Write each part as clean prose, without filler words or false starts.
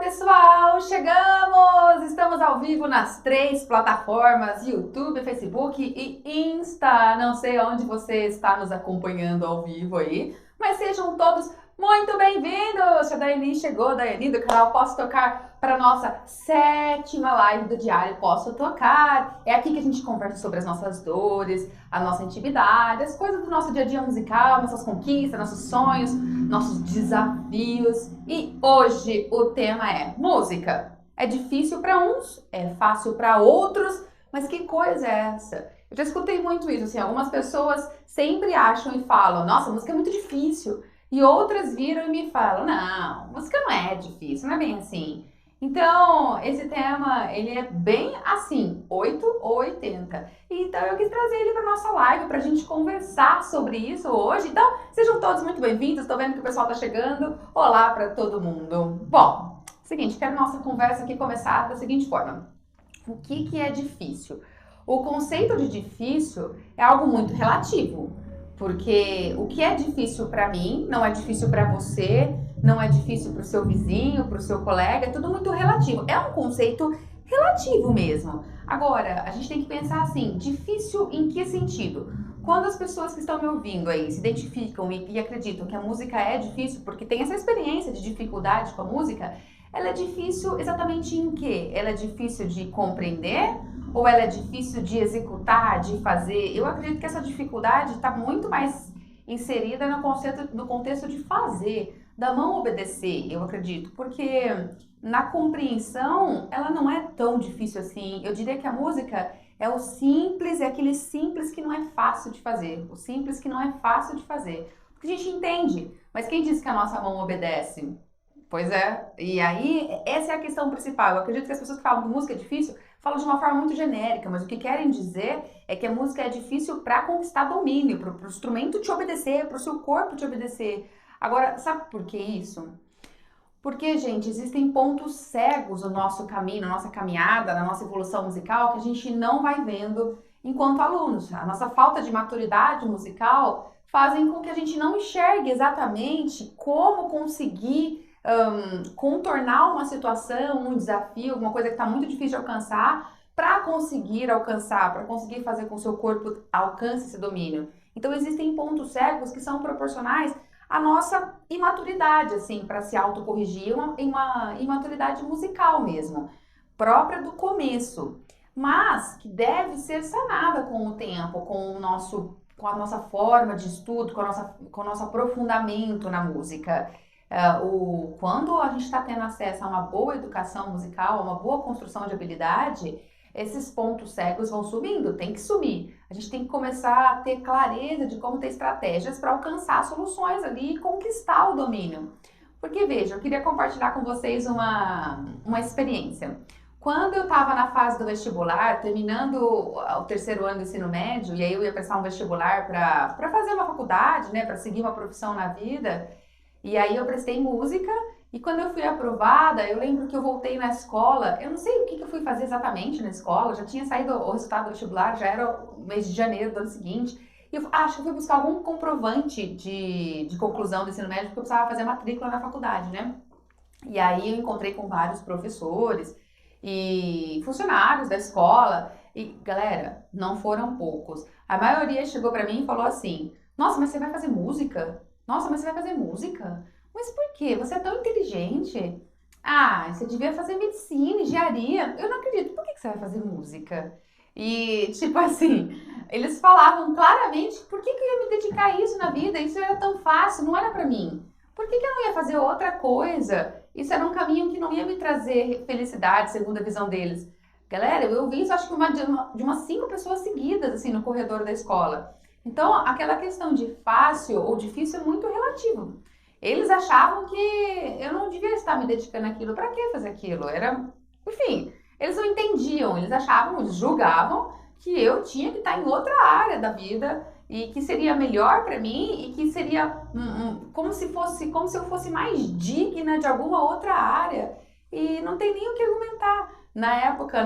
pessoal, chegamos! Estamos ao vivo nas 3 plataformas, YouTube, Facebook e Insta. Não sei onde você está nos acompanhando ao vivo aí, mas sejam todos muito bem-vindos! A Daiane chegou, Daiane do canal Posso Tocar, para a nossa 7ª live do Diário Posso Tocar. É aqui que a gente conversa sobre as nossas dores, a nossa intimidade, as coisas do nosso dia a dia musical, nossas conquistas, nossos sonhos, nossos desafios. E hoje o tema é música. É difícil para uns, é fácil para outros, mas que coisa é essa? Eu já escutei muito isso, assim, algumas pessoas sempre acham e falam, nossa, música é muito difícil. E outras viram e me falam, não, música não é difícil, não é bem assim. Então, esse tema, ele é bem assim, 8 ou 80. Então, eu quis trazer ele para nossa live, para a gente conversar sobre isso hoje. Então, sejam todos muito bem-vindos, estou vendo que o pessoal está chegando. Olá para todo mundo. Bom, seguinte, quero nossa conversa aqui começar da seguinte forma. O que é difícil? O conceito de difícil é algo muito relativo. Porque o que é difícil para mim não é difícil para você, não é difícil para o seu vizinho, para o seu colega, é tudo muito relativo. É um conceito relativo mesmo. Agora, a gente tem que pensar assim, difícil em que sentido? Quando as pessoas que estão me ouvindo aí se identificam e acreditam que a música é difícil, porque tem essa experiência de dificuldade com a música, ela é difícil exatamente em quê? Ela é difícil de compreender? Ou ela é difícil de executar, de fazer? Eu acredito que essa dificuldade está muito mais inserida no contexto de fazer, da mão obedecer, eu acredito. Porque na compreensão, ela não é tão difícil assim. Eu diria que a música é o simples, é aquele simples que não é fácil de fazer. O simples que não é fácil de fazer. Porque a gente entende, mas quem disse que a nossa mão obedece? Pois é, e aí essa é a questão principal. Eu acredito que as pessoas que falam que música é difícil falam de uma forma muito genérica, mas o que querem dizer é que a música é difícil para conquistar domínio, para o instrumento te obedecer, para o seu corpo te obedecer. Agora, sabe por que isso? Porque, gente, existem pontos cegos no nosso caminho, na nossa caminhada, na nossa evolução musical que a gente não vai vendo enquanto alunos. A nossa falta de maturidade musical fazem com que a gente não enxergue exatamente como conseguir contornar uma situação, um desafio, alguma coisa que está muito difícil de alcançar, para conseguir alcançar, para conseguir fazer com que o seu corpo alcance esse domínio. Então existem pontos cegos que são proporcionais à nossa imaturidade, assim, para se autocorrigir, uma imaturidade musical mesmo, própria do começo, mas que deve ser sanada com o tempo, com a nossa forma de estudo, com o nosso aprofundamento na música. Quando a gente está tendo acesso a uma boa educação musical, a uma boa construção de habilidade, esses pontos cegos vão sumindo, tem que sumir. A gente tem que começar a ter clareza de como ter estratégias para alcançar soluções ali e conquistar o domínio. Porque, veja, eu queria compartilhar com vocês uma experiência. Quando eu estava na fase do vestibular, terminando o 3º ano do ensino médio, e aí eu ia prestar um vestibular para fazer uma faculdade, né, para seguir uma profissão na vida. E aí eu prestei música e quando eu fui aprovada, eu lembro que eu voltei na escola, eu não sei o que eu fui fazer exatamente na escola, já tinha saído o resultado do vestibular, já era o mês de janeiro do ano seguinte, e eu acho que eu fui buscar algum comprovante de conclusão do ensino médio, porque eu precisava fazer matrícula na faculdade, né? E aí eu encontrei com vários professores e funcionários da escola, e galera, não foram poucos. A maioria chegou pra mim e falou assim, nossa, mas você vai fazer música? Nossa, mas você vai fazer música? Mas por quê? Você é tão inteligente. Ah, você devia fazer medicina, engenharia. Eu não acredito. Por que você vai fazer música? E, tipo assim, eles falavam claramente por que eu ia me dedicar a isso na vida? Isso era tão fácil, não era pra mim. Por que eu não ia fazer outra coisa? Isso era um caminho que não ia me trazer felicidade, segundo a visão deles. Galera, eu ouvi isso acho que de umas 5 pessoas seguidas, assim, no corredor da escola. Então, aquela questão de fácil ou difícil é muito relativo. Eles achavam que eu não devia estar me dedicando àquilo. Para que fazer aquilo? Enfim, eles não entendiam. Eles achavam, eles julgavam que eu tinha que estar em outra área da vida e que seria melhor para mim e que seria como se eu fosse mais digna de alguma outra área. E não tem nem o que argumentar. Na época,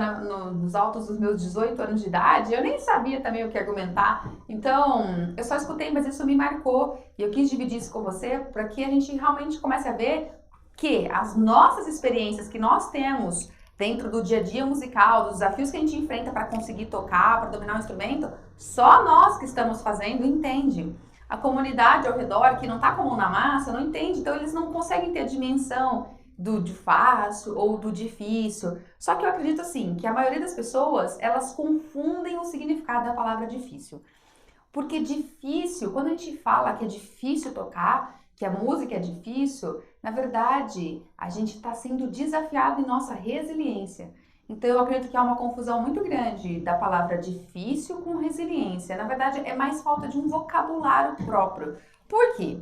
nos altos dos meus 18 anos de idade, eu nem sabia também o que argumentar. Então, eu só escutei, mas isso me marcou. E eu quis dividir isso com você para que a gente realmente comece a ver que as nossas experiências que nós temos dentro do dia a dia musical, dos desafios que a gente enfrenta para conseguir tocar, para dominar o instrumento, só nós que estamos fazendo entende. A comunidade ao redor, que não está com a mão na massa, não entende, então eles não conseguem ter a dimensão do de fácil ou do difícil. Só que eu acredito assim, que a maioria das pessoas, elas confundem o significado da palavra difícil. Porque difícil, quando a gente fala que é difícil tocar, que a música é difícil, na verdade, a gente está sendo desafiado em nossa resiliência. Então, eu acredito que há uma confusão muito grande da palavra difícil com resiliência. Na verdade, é mais falta de um vocabulário próprio. Por quê?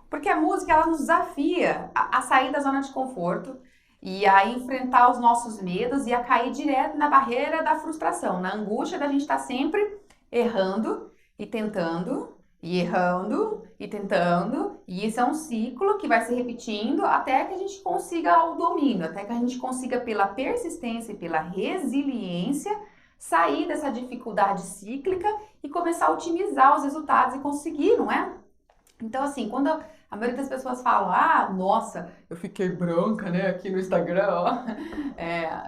Porque a música, ela nos desafia a sair da zona de conforto e a enfrentar os nossos medos e a cair direto na barreira da frustração, na angústia da gente estar sempre errando e tentando, e errando e tentando, e isso é um ciclo que vai se repetindo até que a gente consiga o domínio, até que a gente consiga, pela persistência e pela resiliência, sair dessa dificuldade cíclica e começar a otimizar os resultados e conseguir, não é? Então, assim, quando a maioria das pessoas falam, ah, nossa, eu fiquei branca, né, aqui no Instagram, ó.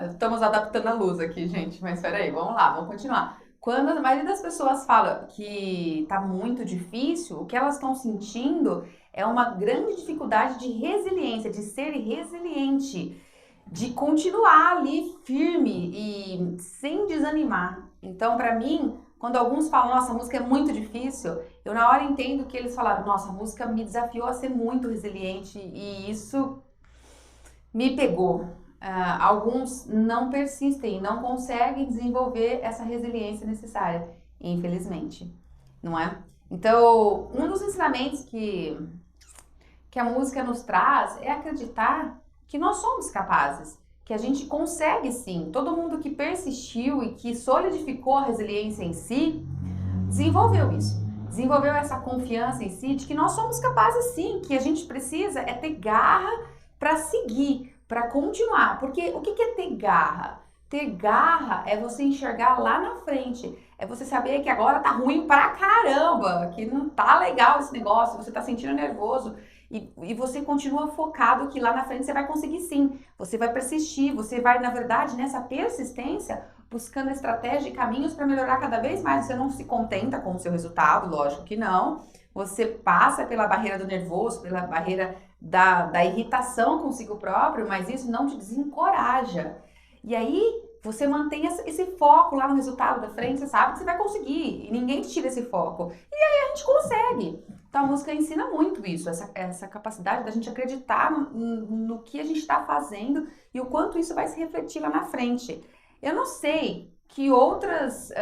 Estamos adaptando a luz aqui, gente, mas peraí, vamos lá, vamos continuar. Quando a maioria das pessoas fala que tá muito difícil, o que elas estão sentindo é uma grande dificuldade de resiliência, de ser resiliente, de continuar ali firme e sem desanimar. Então, para mim, quando alguns falam, nossa, a música é muito difícil, eu na hora entendo que eles falaram, nossa, a música me desafiou a ser muito resiliente e isso me pegou. Alguns não persistem, não conseguem desenvolver essa resiliência necessária, infelizmente, não é? Então, um dos ensinamentos que a música nos traz é acreditar que nós somos capazes, que a gente consegue sim. Todo mundo que persistiu e que solidificou a resiliência em si, desenvolveu isso. Desenvolveu essa confiança em si de que nós somos capazes sim, que a gente precisa é ter garra para seguir, para continuar. Porque o que é ter garra? Ter garra é você enxergar lá na frente, é você saber que agora tá ruim pra caramba, que não tá legal esse negócio, você tá sentindo nervoso e você continua focado que lá na frente você vai conseguir sim, você vai persistir, você vai, na verdade, nessa persistência, buscando estratégia e caminhos para melhorar cada vez mais. Você não se contenta com o seu resultado, lógico que não, você passa pela barreira do nervoso, pela barreira da irritação consigo próprio, mas isso não te desencoraja. E aí, você mantém esse foco lá no resultado da frente, você sabe que você vai conseguir, e ninguém te tira esse foco. E aí a gente consegue. Então a música ensina muito isso, essa capacidade da gente acreditar no que a gente está fazendo e o quanto isso vai se refletir lá na frente. Eu não sei que outras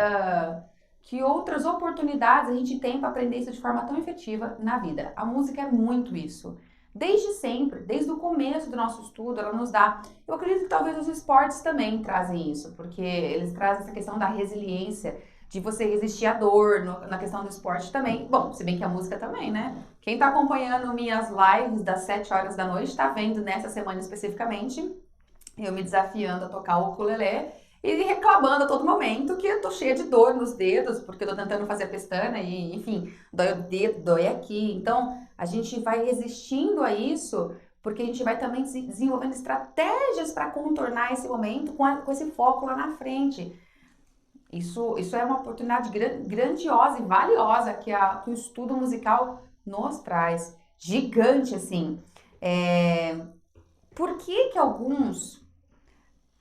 oportunidades a gente tem para aprender isso de forma tão efetiva na vida. A música é muito isso. Desde sempre, desde o começo do nosso estudo, ela nos dá. Eu acredito que talvez os esportes também trazem isso, porque eles trazem essa questão da resiliência, de você resistir à dor, na questão do esporte também. Bom, se bem que a música também, né? Quem tá acompanhando minhas lives das 7 horas da noite, tá vendo nessa semana especificamente, eu me desafiando a tocar o ukulele e reclamando a todo momento que eu tô cheia de dor nos dedos, porque eu tô tentando fazer a pestana e, enfim, dói o dedo, dói aqui. Então, a gente vai resistindo a isso, porque a gente vai também desenvolvendo estratégias para contornar esse momento com esse foco lá na frente. Isso é uma oportunidade grandiosa e valiosa que o estudo musical nos traz. Gigante, assim. Por que alguns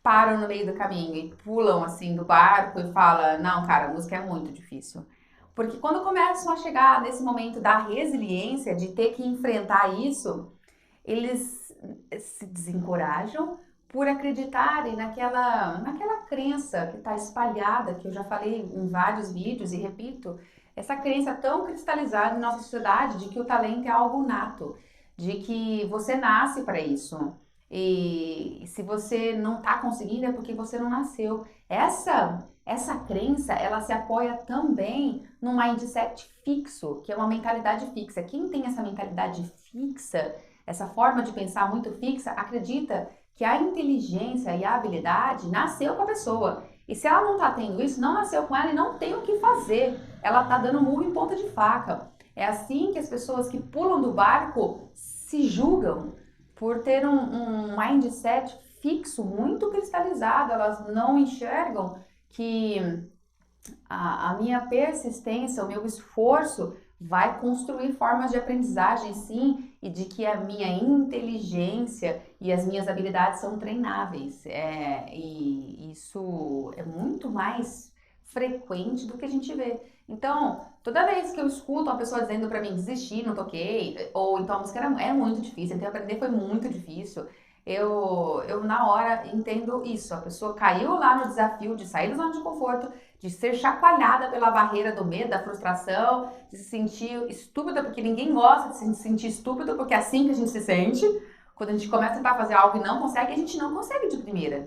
param no meio do caminho e pulam assim do barco e falam, não, cara, a música é muito difícil? Porque quando começam a chegar nesse momento da resiliência, de ter que enfrentar isso, eles se desencorajam por acreditarem naquela crença que está espalhada, que eu já falei em vários vídeos e repito, essa crença tão cristalizada em nossa sociedade de que o talento é algo nato, de que você nasce para isso. E se você não está conseguindo é porque você não nasceu. Essa crença, ela se apoia também num mindset fixo, que é uma mentalidade fixa. Quem tem essa mentalidade fixa, essa forma de pensar muito fixa, acredita que a inteligência e a habilidade nasceu com a pessoa. E se ela não está tendo isso, não nasceu com ela e não tem o que fazer. Ela está dando murro em ponta de faca. É assim que as pessoas que pulam do barco se julgam. por ter um mindset fixo, muito cristalizado, elas não enxergam que a minha persistência, o meu esforço vai construir formas de aprendizagem, sim, e de que a minha inteligência e as minhas habilidades são treináveis. E isso é muito mais frequente do que a gente vê. Então, toda vez que eu escuto uma pessoa dizendo pra mim desistir, não toquei, ou então a música era muito difícil, então aprender foi muito difícil, eu na hora entendo isso. A pessoa caiu lá no desafio de sair da zona de conforto, de ser chacoalhada pela barreira do medo, da frustração, de se sentir estúpida, porque ninguém gosta de se sentir estúpido, porque é assim que a gente se sente. Quando a gente começa a tentar fazer algo e não consegue, a gente não consegue de primeira.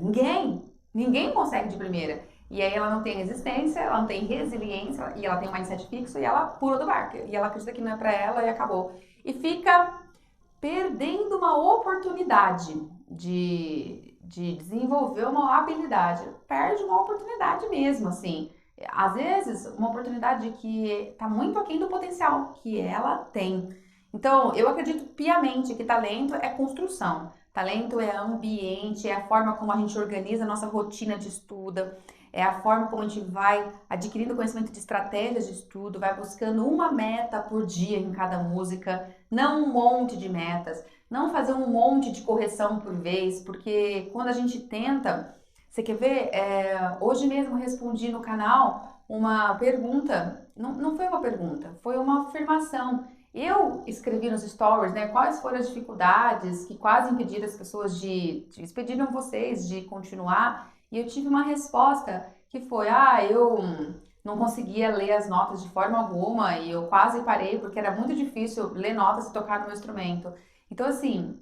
Ninguém consegue de primeira. E aí ela não tem resistência, ela não tem resiliência, e ela tem um mindset fixo, e ela pula do barco. E ela acredita que não é pra ela e acabou. E fica perdendo uma oportunidade de desenvolver uma habilidade. Perde uma oportunidade mesmo, assim. Às vezes, uma oportunidade que está muito aquém do potencial que ela tem. Então, eu acredito piamente que talento é construção. Talento é ambiente, é a forma como a gente organiza a nossa rotina de estudo, é a forma como a gente vai adquirindo conhecimento de estratégias de estudo, vai buscando uma meta por dia em cada música, não um monte de metas, não fazer um monte de correção por vez, porque quando a gente tenta, você quer ver? Hoje mesmo respondi no canal uma pergunta, não foi uma pergunta, foi uma afirmação. Eu escrevi nos stories, né, quais foram as dificuldades que quase impediram as pessoas impediram vocês de continuar, e eu tive uma resposta que foi, eu não conseguia ler as notas de forma alguma e eu quase parei porque era muito difícil ler notas e tocar no meu instrumento. Então, assim,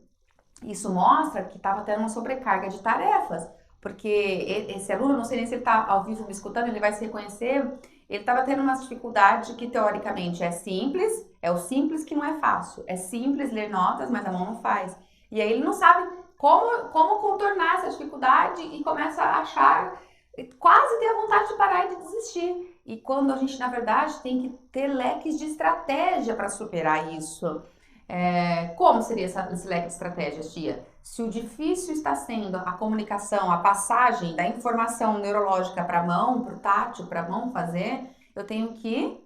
isso mostra que estava tendo uma sobrecarga de tarefas, porque esse aluno, não sei nem se ele está ao vivo me escutando, ele vai se reconhecer, ele estava tendo uma dificuldade que teoricamente é simples, é o simples que não é fácil, é simples ler notas, mas a mão não faz. E aí ele não sabe como contornar essa dificuldade e começa a achar, quase ter a vontade de parar e de desistir. E quando a gente, na verdade, tem que ter leques de estratégia para superar isso. Como seria esse leque de estratégias, tia? Se o difícil está sendo a comunicação, a passagem da informação neurológica para a mão, para o tátil, para a mão fazer, eu tenho que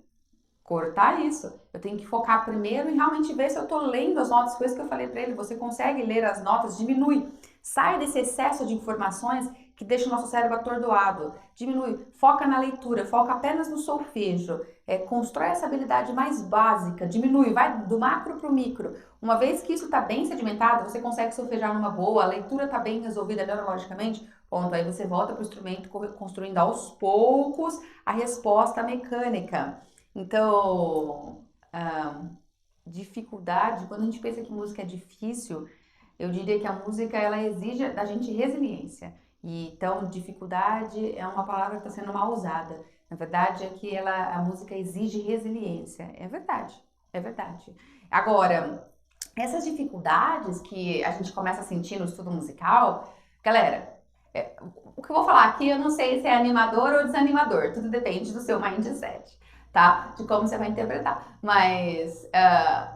cortar isso. Eu tenho que focar primeiro em realmente ver se eu estou lendo as notas. Foi isso que eu falei para ele. Você consegue ler as notas? Diminui. Sai desse excesso de informações que deixa o nosso cérebro atordoado. Diminui. Foca na leitura. Foca apenas no solfejo. Constrói essa habilidade mais básica. Diminui. Vai do macro para o micro. Uma vez que isso está bem sedimentado, você consegue solfejar numa boa. A leitura está bem resolvida neurologicamente. Ponto. Aí você volta para o instrumento construindo aos poucos a resposta mecânica. Então, dificuldade, quando a gente pensa que música é difícil, eu diria que a música ela exige da gente resiliência. E então, dificuldade é uma palavra que está sendo mal usada. Na verdade, é que a música exige resiliência. É verdade, é verdade. Agora, essas dificuldades que a gente começa a sentir no estudo musical, galera, o que eu vou falar aqui, eu não sei se é animador ou desanimador, tudo depende do seu mindset. Tá? De como você vai interpretar. Mas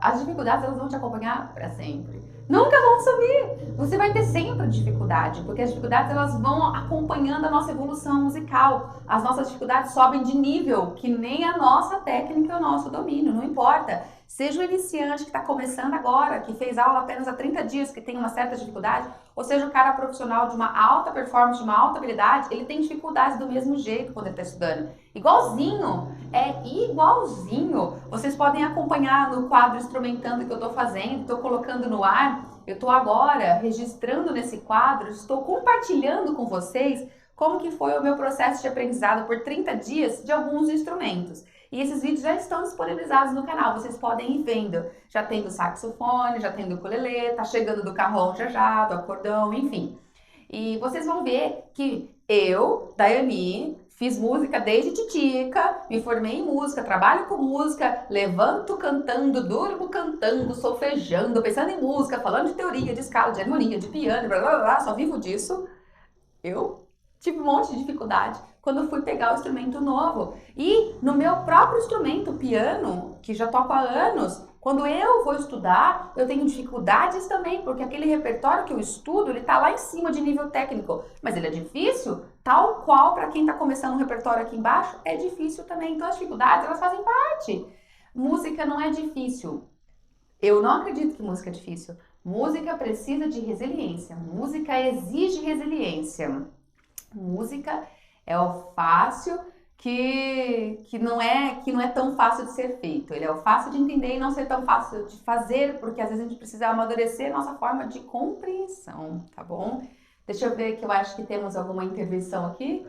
as dificuldades, elas vão te acompanhar para sempre. Nunca vão sumir. Você vai ter sempre dificuldade, porque as dificuldades, elas vão acompanhando a nossa evolução musical. As nossas dificuldades sobem de nível, que nem a nossa técnica e o nosso domínio, não importa. Seja o iniciante que está começando agora, que fez aula apenas há 30 dias, que tem uma certa dificuldade, ou seja o cara profissional de uma alta performance, de uma alta habilidade, ele tem dificuldades do mesmo jeito quando ele está estudando. Igualzinho, igualzinho. Vocês podem acompanhar no quadro instrumentando que eu estou fazendo, estou colocando no ar. Eu estou agora registrando nesse quadro, estou compartilhando com vocês como que foi o meu processo de aprendizado por 30 dias de alguns instrumentos. E esses vídeos já estão disponibilizados no canal, vocês podem ir vendo. Já tem do saxofone, já tem do ukulele, tá chegando do cajón já, do acordeão, enfim. E vocês vão ver que eu, Daiane, fiz música desde titica, me formei em música, trabalho com música, levanto cantando, durmo cantando, solfejando, pensando em música, falando de teoria, de escala, de harmonia, de piano, blá blá blá, só vivo disso. Eu tive um monte de dificuldade quando eu fui pegar o instrumento novo. E no meu próprio instrumento, o piano, que já toco há anos, Quando eu vou estudar, eu tenho dificuldades também, porque aquele repertório que eu estudo, ele tá lá em cima de nível técnico, mas ele é difícil, tal qual para quem tá começando um repertório aqui embaixo, é difícil também. Então as dificuldades, elas fazem parte. Música não é difícil. Eu não acredito que música é difícil. Música precisa de resiliência. Música exige resiliência. Música é o fácil que não é tão fácil de ser feito. Ele é o fácil de entender e não ser tão fácil de fazer, porque às vezes a gente precisa amadurecer a nossa forma de compreensão, tá bom? Deixa eu ver que eu acho que temos alguma intervenção aqui.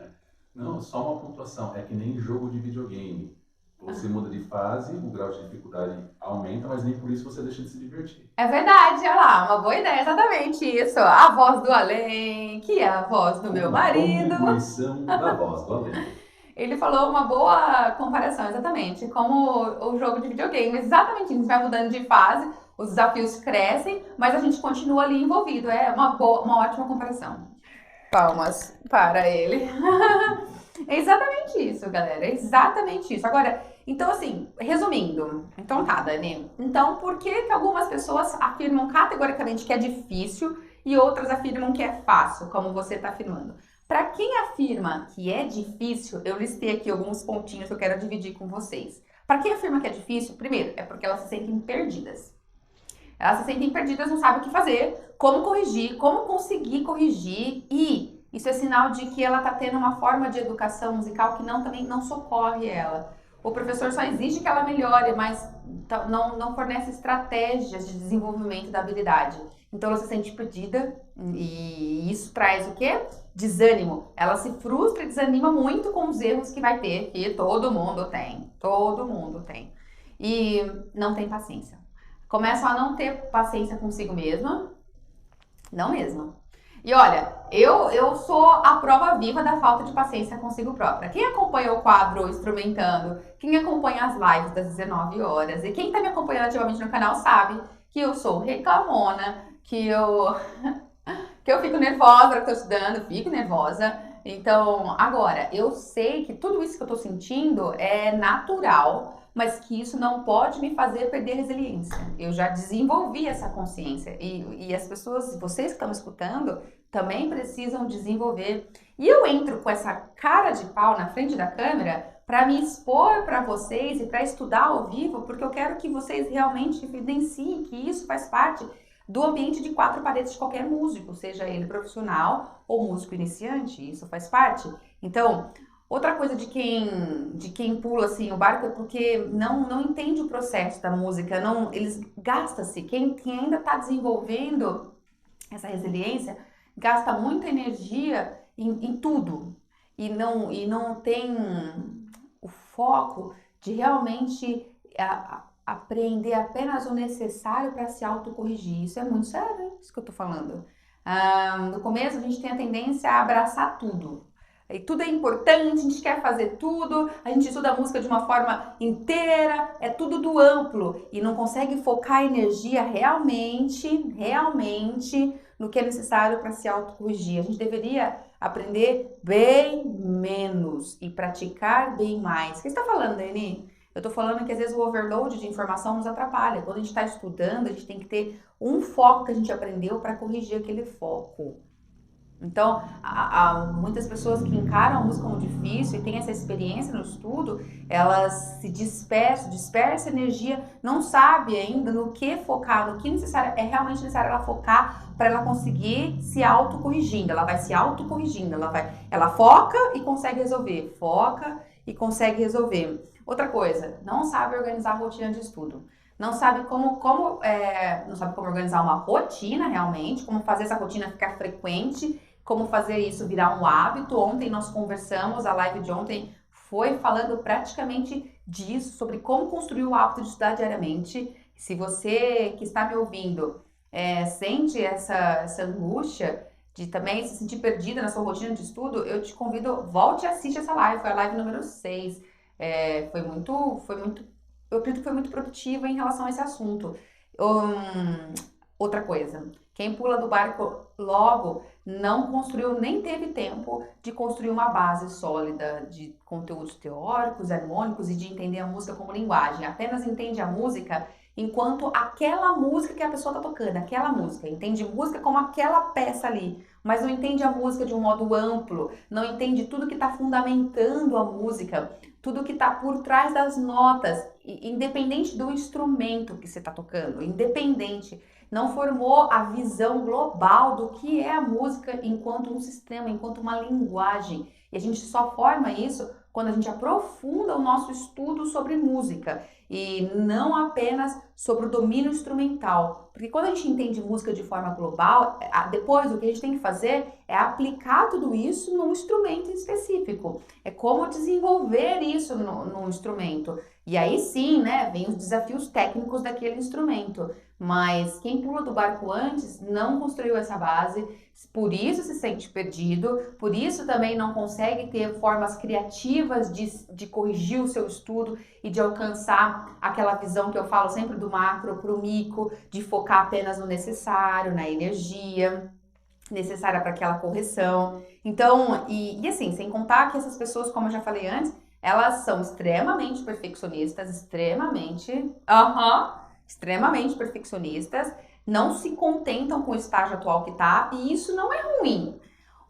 Não, só uma pontuação. É que nem jogo de videogame. Você muda de fase, o grau de dificuldade aumenta, mas nem por isso você deixa de se divertir. É verdade, olha lá, uma boa ideia, exatamente isso. A voz do além, que é a voz do meu Uma marido. contribuição da voz do além. Ele falou uma boa comparação, exatamente, como o jogo de videogame, exatamente, a gente vai mudando de fase, os desafios crescem, mas a gente continua ali envolvido, é uma ótima comparação. Palmas para ele. É exatamente isso, galera, é exatamente isso. Agora, então assim, resumindo, então tá, Dani, então por que que algumas pessoas afirmam categoricamente que é difícil e outras afirmam que é fácil, como você está afirmando? Para quem afirma que é difícil, eu listei aqui alguns pontinhos que eu quero dividir com vocês. Para quem afirma que é difícil, primeiro, é porque elas se sentem perdidas. Elas se sentem perdidas, não sabem o que fazer, como corrigir, como conseguir corrigir, e isso é sinal de que ela está tendo uma forma de educação musical que também não socorre ela. O professor só exige que ela melhore, mas não fornece estratégias de desenvolvimento da habilidade. Então ela se sente perdida e isso traz o quê? Desânimo. Ela se frustra e desanima muito com os erros que vai ter, que todo mundo tem. Todo mundo tem. E não tem paciência. Começam a não ter paciência consigo mesma. Não mesmo. E olha, eu sou a prova viva da falta de paciência consigo própria. Quem acompanha o quadro Instrumentando, quem acompanha as lives das 19 horas e quem tá me acompanhando ativamente no canal sabe que eu sou reclamona, que eu fico nervosa, que eu tô estudando, fico nervosa. Então, agora, eu sei que tudo isso que eu tô sentindo é natural, mas que isso não pode me fazer perder resiliência. Eu já desenvolvi essa consciência e as pessoas, vocês que estão me escutando, também precisam desenvolver. E eu entro com essa cara de pau na frente da câmera para me expor para vocês e para estudar ao vivo, porque eu quero que vocês realmente evidenciem que isso faz parte do ambiente de quatro paredes de qualquer músico, seja ele profissional ou músico iniciante, isso faz parte. Então, outra coisa de quem pula assim o barco é porque não entende o processo da música, eles gasta-se, quem ainda está desenvolvendo essa resiliência, gasta muita energia em tudo e não tem o foco de realmente aprender apenas o necessário para se autocorrigir. Isso é muito sério, hein? Isso que eu tô falando. No começo a gente tem a tendência a abraçar tudo. E tudo é importante, a gente quer fazer tudo, a gente estuda a música de uma forma inteira, é tudo do amplo e não consegue focar a energia realmente no que é necessário para se autocorrigir. A gente deveria aprender bem menos e praticar bem mais. O que você está falando, Dani? Eu tô falando que às vezes o overload de informação nos atrapalha. Quando a gente está estudando, a gente tem que ter um foco que a gente aprendeu para corrigir aquele foco. Então, há muitas pessoas que encaram a música como difícil e têm essa experiência no estudo, elas se dispersam energia, não sabe ainda no que focar, no que é realmente necessário ela focar para ela conseguir se autocorrigindo. Ela vai se autocorrigindo, ela foca e consegue resolver, foca e consegue resolver. Outra coisa, não sabe organizar a rotina de estudo. Não sabe não sabe como organizar uma rotina realmente, como fazer essa rotina ficar frequente, como fazer isso virar um hábito. Ontem nós conversamos, a live de ontem foi falando praticamente disso, sobre como construir o hábito de estudar diariamente. Se você que está me ouvindo sente essa angústia de também se sentir perdida na sua rotina de estudo, eu te convido, volte e assiste essa live, foi a live número 6. Foi muito, eu acredito que foi muito produtiva em relação a esse assunto. Outra coisa, quem pula do barco logo não construiu, nem teve tempo de construir uma base sólida de conteúdos teóricos, harmônicos e de entender a música como linguagem. Apenas entende a música enquanto aquela música que a pessoa tá tocando, aquela música, entende música como aquela peça ali, mas não entende a música de um modo amplo, não entende tudo que está fundamentando a música, tudo que está por trás das notas, independente do instrumento que você está tocando, independente, não formou a visão global do que é a música enquanto um sistema, enquanto uma linguagem. E a gente só forma isso quando a gente aprofunda o nosso estudo sobre música e não apenas sobre o domínio instrumental. Porque quando a gente entende música de forma global, depois o que a gente tem que fazer é aplicar tudo isso num instrumento específico. É como desenvolver isso no instrumento. E aí sim, né, vem os desafios técnicos daquele instrumento. Mas quem pula do barco antes não construiu essa base, por isso se sente perdido, por isso também não consegue ter formas criativas de corrigir o seu estudo e de alcançar aquela visão que eu falo sempre do macro para o micro, de focar apenas no necessário, na energia necessária para aquela correção. Então, e assim, sem contar que essas pessoas, como eu já falei antes, elas são extremamente perfeccionistas, extremamente perfeccionistas, não se contentam com o estágio atual que tá, e isso não é ruim.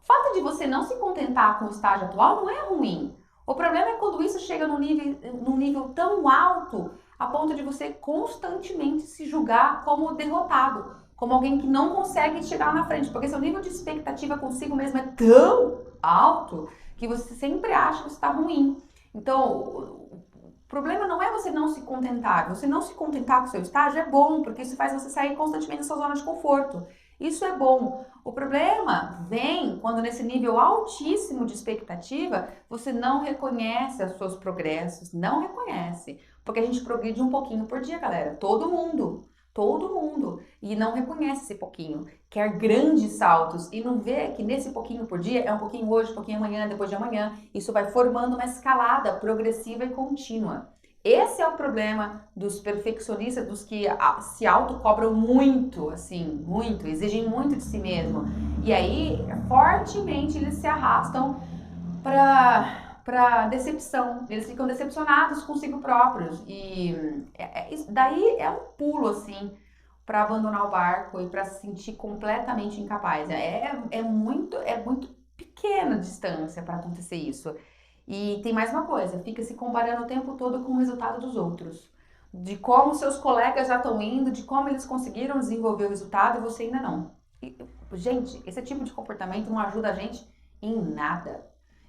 O fato de você não se contentar com o estágio atual não é ruim. O problema é quando isso chega num nível tão alto a ponto de você constantemente se julgar como derrotado, como alguém que não consegue chegar na frente, porque seu nível de expectativa consigo mesmo é tão alto que você sempre acha que você está ruim. Então, o problema não é você não se contentar. Você não se contentar com o seu estágio é bom, porque isso faz você sair constantemente da sua zona de conforto. Isso é bom. O problema vem quando nesse nível altíssimo de expectativa, você não reconhece os seus progressos, não reconhece. Porque a gente progride um pouquinho por dia, galera. Todo mundo. E não reconhece esse pouquinho. Quer grandes saltos e não vê que nesse pouquinho por dia é um pouquinho hoje, um pouquinho amanhã, depois de amanhã. Isso vai formando uma escalada progressiva e contínua. Esse é o problema dos perfeccionistas, dos que se autocobram muito, assim, muito, exigem muito de si mesmo. E aí, fortemente, eles se arrastam para decepção. Eles ficam decepcionados consigo próprios. E daí é um pulo, assim, para abandonar o barco e para se sentir completamente incapaz. É muito pequena a distância para acontecer isso. E tem mais uma coisa, fica se comparando o tempo todo com o resultado dos outros. De como seus colegas já estão indo, de como eles conseguiram desenvolver o resultado e você ainda não. E, gente, esse tipo de comportamento não ajuda a gente em nada.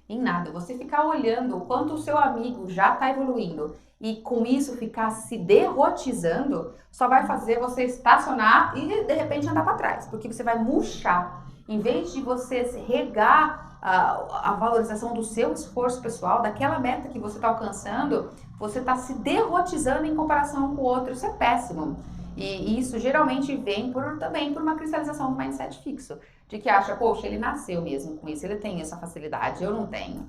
Em nada. Você ficar olhando o quanto o seu amigo já está evoluindo e com isso ficar se derrotizando, só vai fazer você estacionar e de repente andar para trás, porque você vai murchar. Em vez de você regar a valorização do seu esforço pessoal, daquela meta que você está alcançando, você está se derrotizando em comparação com o outro. Isso é péssimo. E isso geralmente vem também por uma cristalização do mindset fixo, de que acha, poxa, ele nasceu mesmo com isso, ele tem essa facilidade, eu não tenho.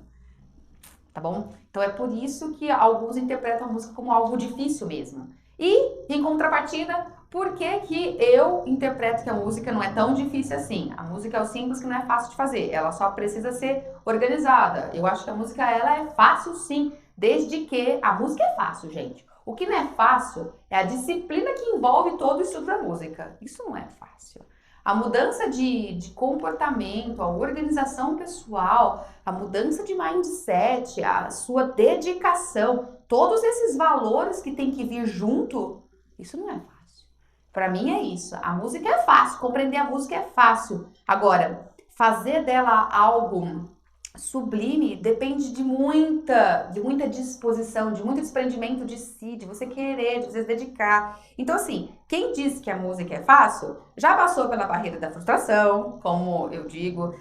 Tá bom? Então é por isso que alguns interpretam a música como algo difícil mesmo. E, em contrapartida, por que que eu interpreto que a música não é tão difícil assim? A música é o simples que não é fácil de fazer, ela só precisa ser organizada. Eu acho que a música, ela é fácil sim, desde que a música é fácil, gente. O que não é fácil é a disciplina que envolve todo o estudo da música. Isso não é fácil. A mudança de comportamento, a organização pessoal, a mudança de mindset, a sua dedicação, todos esses valores que tem que vir junto, isso não é fácil. Para mim é isso. A música é fácil, compreender a música é fácil. Agora, fazer dela algo sublime depende de muita disposição, de muito desprendimento de si, de você querer, de você se dedicar. Então, assim, quem diz que a música é fácil, já passou pela barreira da frustração, como eu digo,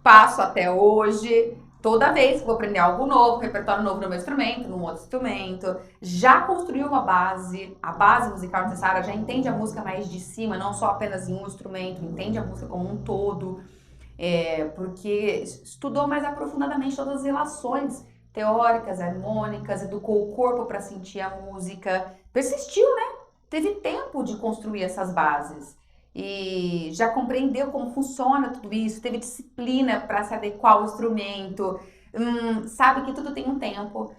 passo até hoje. Toda vez que vou aprender algo novo, repertório novo no meu instrumento, num outro instrumento, já construiu uma base, a base musical necessária, já entende a música mais de cima, não só apenas em um instrumento, entende a música como um todo. Porque estudou mais aprofundadamente todas as relações teóricas, harmônicas, educou o corpo para sentir a música, persistiu, né? Teve tempo de construir essas bases e já compreendeu como funciona tudo isso, teve disciplina para se adequar ao instrumento, sabe que tudo tem um tempo,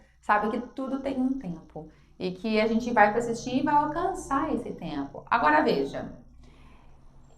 e que a gente vai persistir e vai alcançar esse tempo. Agora veja,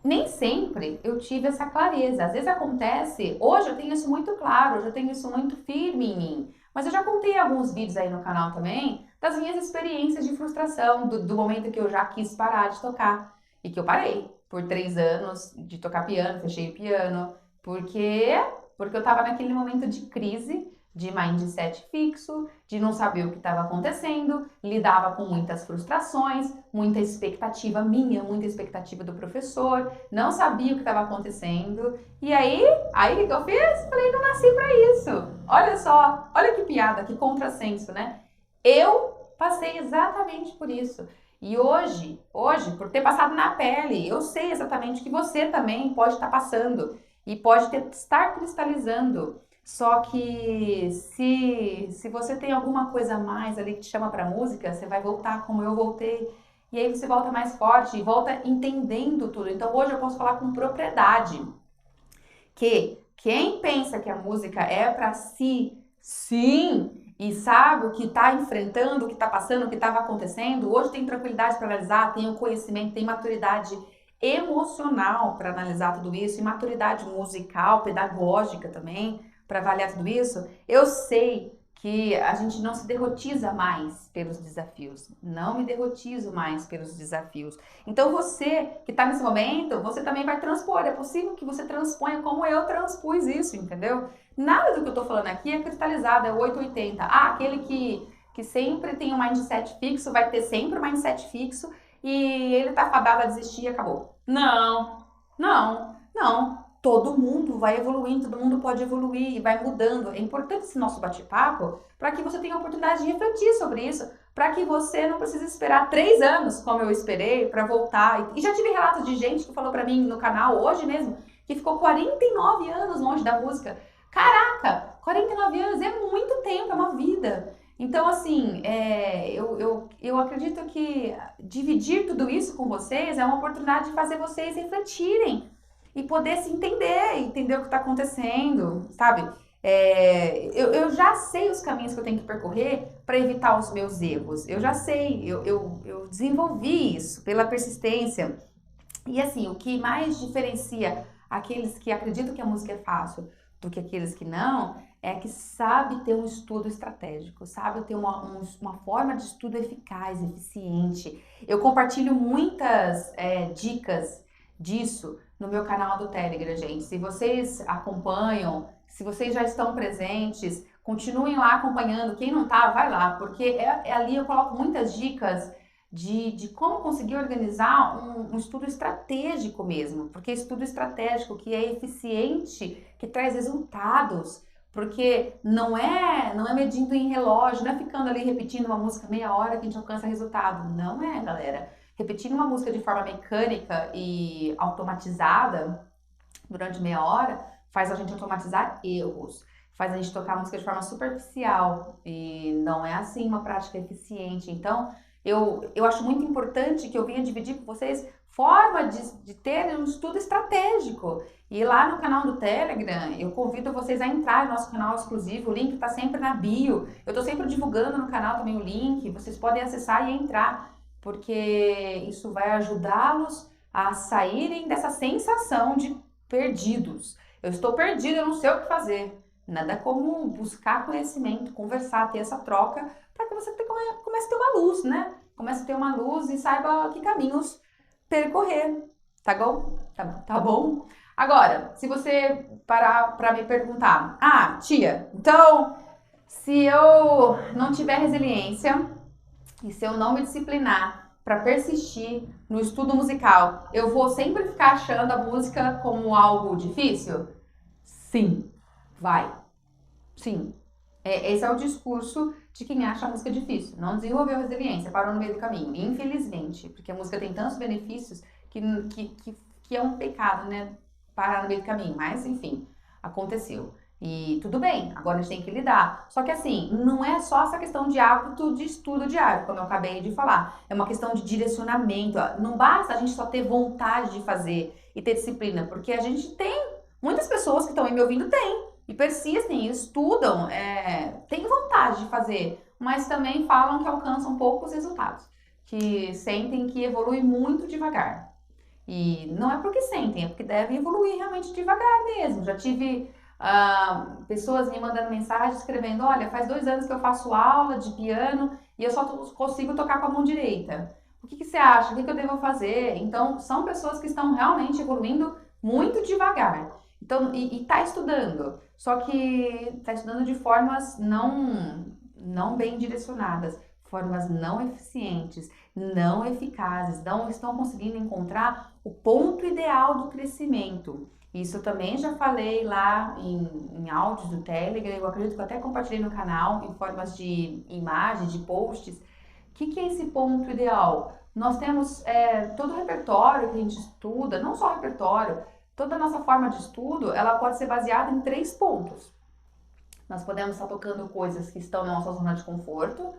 nem sempre eu tive essa clareza. Às vezes acontece, hoje eu tenho isso muito claro, hoje eu tenho isso muito firme em mim. Mas eu já contei alguns vídeos aí no canal também das minhas experiências de frustração, do momento que eu já quis parar de tocar. E que eu parei por 3 anos de tocar piano, fechei o piano. Porque eu tava naquele momento de crise, de mindset fixo, de não saber o que estava acontecendo, lidava com muitas frustrações, muita expectativa minha, muita expectativa do professor, não sabia o que estava acontecendo. E aí o que eu fiz? Falei, não nasci para isso. Olha só, olha que piada, que contrassenso, né? Eu passei exatamente por isso. E hoje, por ter passado na pele, eu sei exatamente que você também pode estar passando e pode estar cristalizando. Só que se você tem alguma coisa a mais ali que te chama pra música, você vai voltar como eu voltei. E aí você volta mais forte e volta entendendo tudo. Então hoje eu posso falar com propriedade que quem pensa que a música é pra si, sim, e sabe o que tá enfrentando, o que tá passando, o que estava acontecendo, hoje tem tranquilidade para analisar, tem o conhecimento, tem maturidade emocional para analisar tudo isso e maturidade musical, pedagógica também para avaliar tudo isso. Eu sei que a gente não se derrotiza mais pelos desafios. Não me derrotizo mais pelos desafios. Então você que está nesse momento, você também vai transpor. É possível que você transponha como eu transpus isso, entendeu? Nada do que eu tô falando aqui é cristalizado, é 880. Ah, aquele que sempre tem um mindset fixo, vai ter sempre um mindset fixo e ele tá fadado a desistir e acabou. Não, não, não. Todo mundo vai evoluindo, todo mundo pode evoluir e vai mudando. É importante esse nosso bate-papo para que você tenha a oportunidade de refletir sobre isso, para que você não precise esperar 3 anos, como eu esperei, para voltar. E já tive relatos de gente que falou para mim no canal hoje mesmo, que ficou 49 anos longe da música. Caraca, 49 anos é muito tempo, é uma vida. Então, assim, eu acredito que dividir tudo isso com vocês é uma oportunidade de fazer vocês refletirem e poder se entender o que está acontecendo, sabe? Eu já sei os caminhos que eu tenho que percorrer para evitar os meus erros. Eu já sei, eu desenvolvi isso pela persistência. E assim, o que mais diferencia aqueles que acreditam que a música é fácil do que aqueles que não, é que sabe ter um estudo estratégico, sabe ter uma forma de estudo eficaz, eficiente. Eu compartilho muitas dicas disso no meu canal do Telegram, gente. Se vocês acompanham, se vocês já estão presentes, continuem lá acompanhando. Quem não tá, vai lá, porque ali eu coloco muitas dicas de como conseguir organizar um estudo estratégico mesmo, porque estudo estratégico que é eficiente, que traz resultados, porque não é medindo em relógio, não é ficando ali repetindo uma música meia hora que a gente alcança resultado, não é, galera. Repetindo uma música de forma mecânica e automatizada durante meia hora faz a gente automatizar erros, faz a gente tocar a música de forma superficial e não é assim uma prática eficiente. Então, eu acho muito importante que eu venha dividir com vocês forma de ter um estudo estratégico. E lá no canal do Telegram, eu convido vocês a entrar no nosso canal exclusivo, o link está sempre na bio. Eu estou sempre divulgando no canal também o link, vocês podem acessar e entrar, porque isso vai ajudá-los a saírem dessa sensação de perdidos. Eu estou perdido, eu não sei o que fazer. Nada como buscar conhecimento, conversar, ter essa troca, para que você comece a ter uma luz, né? Comece a ter uma luz e saiba que caminhos percorrer, tá bom? Tá bom? Agora, se você parar para me perguntar, tia, então, se eu não tiver resiliência e se eu não me disciplinar para persistir no estudo musical, eu vou sempre ficar achando a música como algo difícil? Sim, vai. Sim. Esse é o discurso de quem acha a música difícil. Não desenvolveu resiliência, parou no meio do caminho. Infelizmente, porque a música tem tantos benefícios que é um pecado, né? Parar no meio do caminho. Mas, enfim, aconteceu. E tudo bem, agora a gente tem que lidar. Só que assim, não é só essa questão de hábito de estudo diário, como eu acabei de falar. É uma questão de direcionamento. Não basta a gente só ter vontade de fazer e ter disciplina, porque a gente tem, muitas pessoas que estão aí me ouvindo têm, e persistem, estudam, têm vontade de fazer, mas também falam que alcançam poucos resultados, que sentem que evolui muito devagar. E não é porque sentem, é porque devem evoluir realmente devagar mesmo. Já tive pessoas me mandando mensagem escrevendo: olha, faz 2 anos que eu faço aula de piano e eu só consigo tocar com a mão direita. O que você acha? O que eu devo fazer? Então, são pessoas que estão realmente evoluindo muito devagar. Então, e tá estudando, só que tá estudando de formas não bem direcionadas, formas não eficientes, não eficazes, não estão conseguindo encontrar o ponto ideal do crescimento. Isso eu também já falei lá em áudios do Telegram, eu acredito que eu até compartilhei no canal em formas de imagens, de posts. O que é esse ponto ideal? Nós temos todo o repertório que a gente estuda, não só o repertório, toda a nossa forma de estudo, ela pode ser baseada em 3 pontos. Nós podemos estar tocando coisas que estão na nossa zona de conforto,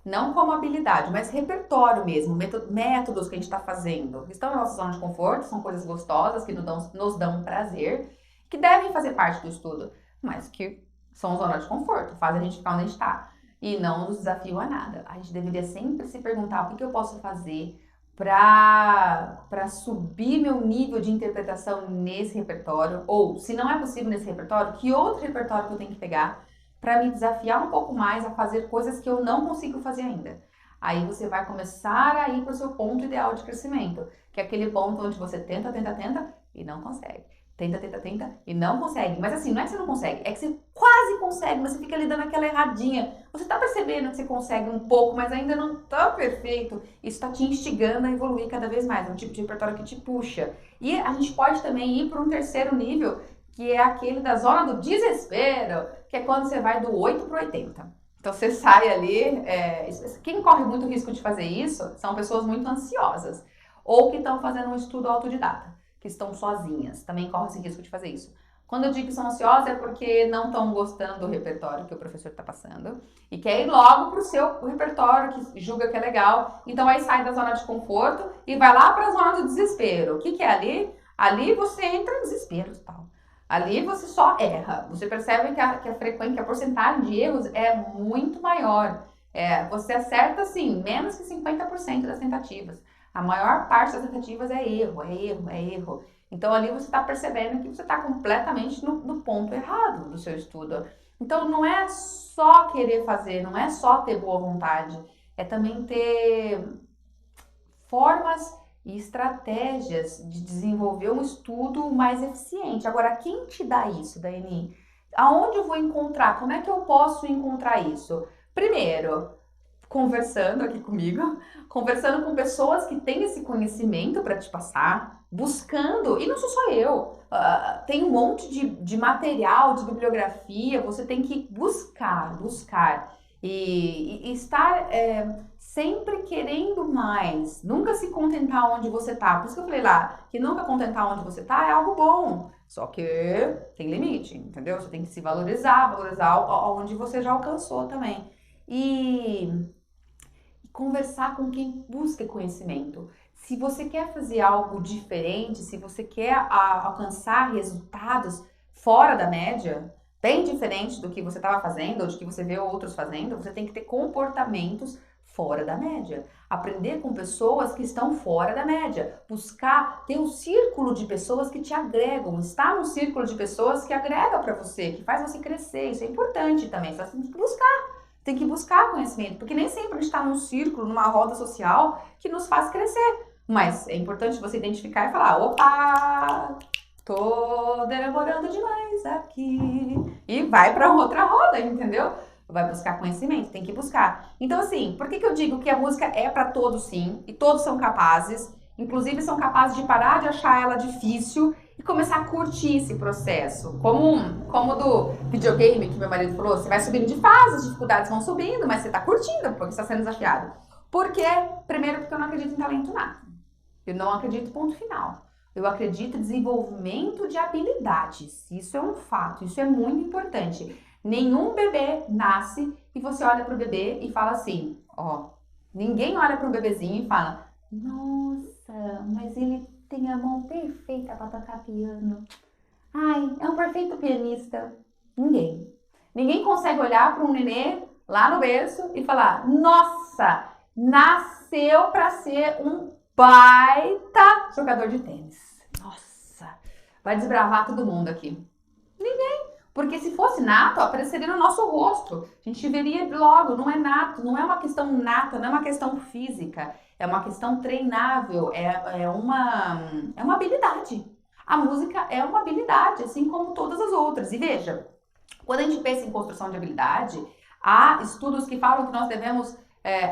não como habilidade, mas repertório mesmo, métodos que a gente está fazendo. Estão na nossa zona de conforto, são coisas gostosas que nos dão prazer, que devem fazer parte do estudo, mas que são zona de conforto, fazem a gente ficar onde a gente está e não nos desafiam a nada. A gente deveria sempre se perguntar o que eu posso fazer para subir meu nível de interpretação nesse repertório, ou se não é possível nesse repertório, que outro repertório que eu tenho que pegar para me desafiar um pouco mais a fazer coisas que eu não consigo fazer ainda. Aí você vai começar a ir para o seu ponto ideal de crescimento, que é aquele ponto onde você tenta e não consegue. Tenta e não consegue. Mas assim, não é que você não consegue, é que você quase consegue, mas você fica ali dando aquela erradinha. Você tá percebendo que você consegue um pouco, mas ainda não tá perfeito. Isso tá te instigando a evoluir cada vez mais. É um tipo de repertório que te puxa. E a gente pode também ir para um terceiro nível, que é aquele da zona do desespero, que é quando você vai do 8 para o 80. Então você sai ali, quem corre muito risco de fazer isso são pessoas muito ansiosas, ou que estão fazendo um estudo autodidata, que estão sozinhas, também correm esse risco de fazer isso. Quando eu digo que são ansiosas é porque não estão gostando do repertório que o professor está passando e quer ir logo para o seu repertório que julga que é legal, então aí sai da zona de conforto e vai lá para a zona do desespero. O que é ali? Ali você entra em desespero total. Ali você só erra. Você percebe que a frequência, que a porcentagem de erros é muito maior. Você acerta, assim, menos que 50% das tentativas. A maior parte das tentativas é erro. Então, ali você está percebendo que você está completamente no ponto errado do seu estudo. Então, não é só querer fazer, não é só ter boa vontade. É também ter formas e estratégias de desenvolver um estudo mais eficiente. Agora, quem te dá isso, Daiane? Aonde eu vou encontrar? Como é que eu posso encontrar isso? Primeiro, conversando aqui comigo, conversando com pessoas que têm esse conhecimento para te passar, buscando, e não sou só eu, tem um monte de material, de bibliografia, você tem que buscar e estar sempre querendo mais, nunca se contentar onde você tá. Por isso que eu falei lá, que nunca contentar onde você tá é algo bom, só que tem limite, entendeu? Você tem que se valorizar onde você já alcançou também. E conversar com quem busca conhecimento. Se você quer fazer algo diferente, se você quer alcançar resultados fora da média, bem diferente do que você estava fazendo ou de que você vê outros fazendo, você tem que ter comportamentos fora da média. Aprender com pessoas que estão fora da média. Buscar ter um círculo de pessoas que te agregam. Estar num círculo de pessoas que agrega para você, que faz você crescer. Isso é importante também. Você tem que buscar. Tem que buscar conhecimento, porque nem sempre a gente está num círculo, numa roda social que nos faz crescer. Mas é importante você identificar e falar: opa, tô demorando demais aqui. E vai para outra roda, entendeu? Vai buscar conhecimento, tem que buscar. Então, assim, por que eu digo que a música é para todos sim, e todos são capazes, inclusive são capazes de parar de achar ela difícil e começar a curtir esse processo. Como do videogame que meu marido falou, você vai subindo de fase, as dificuldades vão subindo, mas você tá curtindo, porque você está sendo desafiado. Por quê? Primeiro, porque eu não acredito em talento nato. Eu não acredito ponto final. Eu acredito em desenvolvimento de habilidades. Isso é um fato, isso é muito importante. Nenhum bebê nasce e você olha pro bebê e fala assim, ninguém olha pro bebezinho e fala: nossa, mas ele tem a mão perfeita para tocar piano. Ai, é um perfeito pianista. Ninguém consegue olhar para um nenê lá no berço e falar: nossa, nasceu para ser um baita jogador de tênis. Nossa, vai desbravar todo mundo aqui. Ninguém. Porque se fosse nato, apareceria no nosso rosto. A gente veria logo, não é nato, não é uma questão nata, não é uma questão física. É uma questão treinável, é uma habilidade. A música é uma habilidade, assim como todas as outras. E veja, quando a gente pensa em construção de habilidade, há estudos que falam que nós devemos...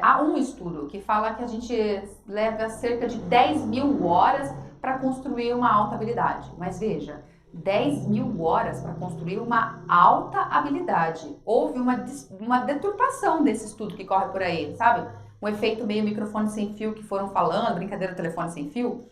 há um estudo que fala que a gente leva cerca de 10 mil horas para construir uma alta habilidade. Mas veja, 10 mil horas para construir uma alta habilidade. Houve uma deturpação desse estudo que corre por aí, sabe? Um efeito meio microfone sem fio que foram falando, brincadeira telefone sem fio,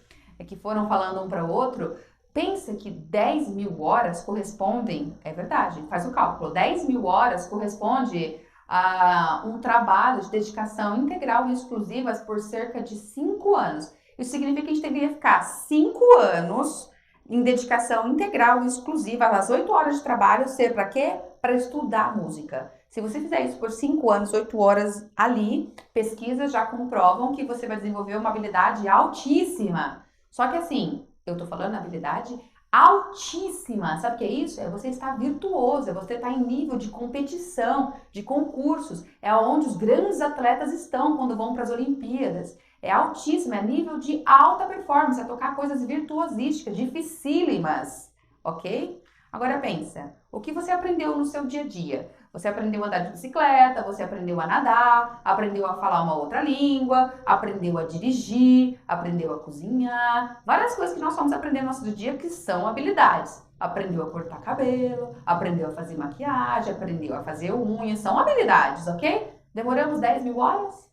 que foram falando um para o outro. Pensa que 10 mil horas correspondem, é verdade, faz o cálculo, 10 mil horas corresponde a um trabalho de dedicação integral e exclusiva por cerca de 5 anos. Isso significa que a gente deveria ficar 5 anos em dedicação integral e exclusiva, às 8 horas de trabalho, ser para quê? Para estudar música. Se você fizer isso por 5 anos, 8 horas ali, pesquisas já comprovam que você vai desenvolver uma habilidade altíssima. Só que assim, eu tô falando habilidade altíssima. Sabe o que é isso? É você estar virtuoso, é você estar em nível de competição, de concursos. É onde os grandes atletas estão quando vão para as Olimpíadas. É altíssimo, é nível de alta performance, é tocar coisas virtuosísticas, dificílimas, ok? Agora pensa, o que você aprendeu no seu dia a dia? Você aprendeu a andar de bicicleta, você aprendeu a nadar, aprendeu a falar uma outra língua, aprendeu a dirigir, aprendeu a cozinhar, várias coisas que nós vamos aprender no nosso dia a dia que são habilidades. Aprendeu a cortar cabelo, aprendeu a fazer maquiagem, aprendeu a fazer unhas, são habilidades, ok? Demoramos 10 mil horas?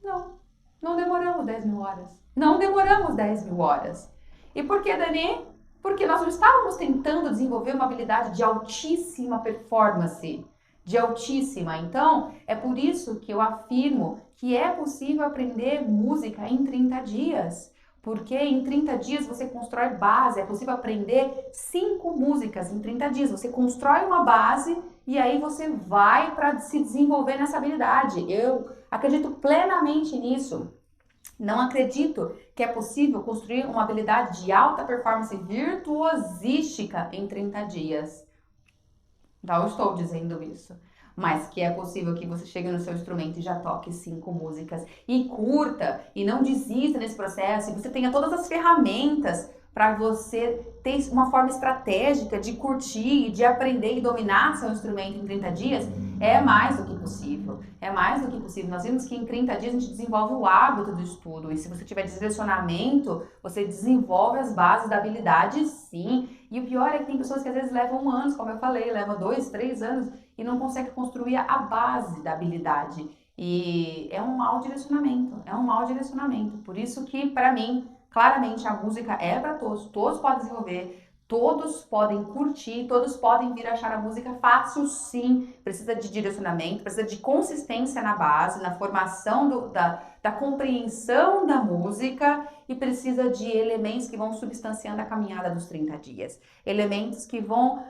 Não. Não demoramos 10 mil horas. Não demoramos 10 mil horas. E por que, Dani? Porque nós não estávamos tentando desenvolver uma habilidade de altíssima performance. De altíssima. Então, é por isso que eu afirmo que é possível aprender música em 30 dias. Porque em 30 dias você constrói base. É possível aprender 5 músicas em 30 dias. Você constrói uma base e aí você vai para se desenvolver nessa habilidade. Eu acredito plenamente nisso. Não acredito que é possível construir uma habilidade de alta performance virtuosística em 30 dias. Não estou dizendo isso. Mas que é possível que você chegue no seu instrumento e já toque 5 músicas. E curta, e não desista nesse processo. E você tenha todas as ferramentas para você ter uma forma estratégica de curtir, de aprender e dominar seu instrumento em 30 dias, é mais do que possível. É mais do que possível. Nós vimos que em 30 dias a gente desenvolve o hábito do estudo. E se você tiver direcionamento, você desenvolve as bases da habilidade, sim. E o pior é que tem pessoas que às vezes levam anos, como eu falei, levam 2, 3 anos e não conseguem construir a base da habilidade. E é um mau direcionamento. É um mau direcionamento. Por isso que, para mim, claramente a música é para todos. Todos podem desenvolver. Todos podem curtir, todos podem vir achar a música fácil, sim. Precisa de direcionamento, precisa de consistência na base, na formação da compreensão da música e precisa de elementos que vão substanciando a caminhada dos 30 dias. Elementos que vão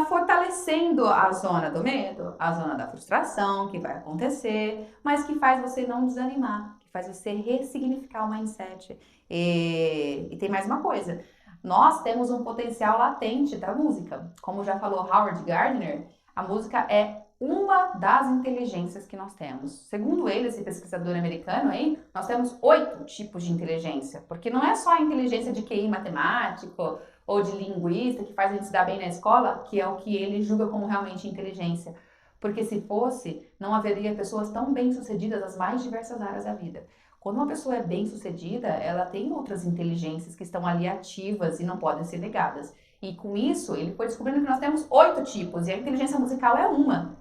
fortalecendo a zona do medo, a zona da frustração que vai acontecer, mas que faz você não desanimar, que faz você ressignificar o mindset. E tem mais uma coisa. Nós temos um potencial latente da música. Como já falou Howard Gardner, a música é uma das inteligências que nós temos. Segundo ele, esse pesquisador americano aí, nós temos 8 tipos de inteligência. Porque não é só a inteligência de QI matemático ou de linguista que faz a gente se dar bem na escola, que é o que ele julga como realmente inteligência. Porque se fosse, não haveria pessoas tão bem-sucedidas nas mais diversas áreas da vida. Quando uma pessoa é bem-sucedida, ela tem outras inteligências que estão ali ativas e não podem ser negadas. E com isso, ele foi descobrindo que nós temos 8 tipos e a inteligência musical é uma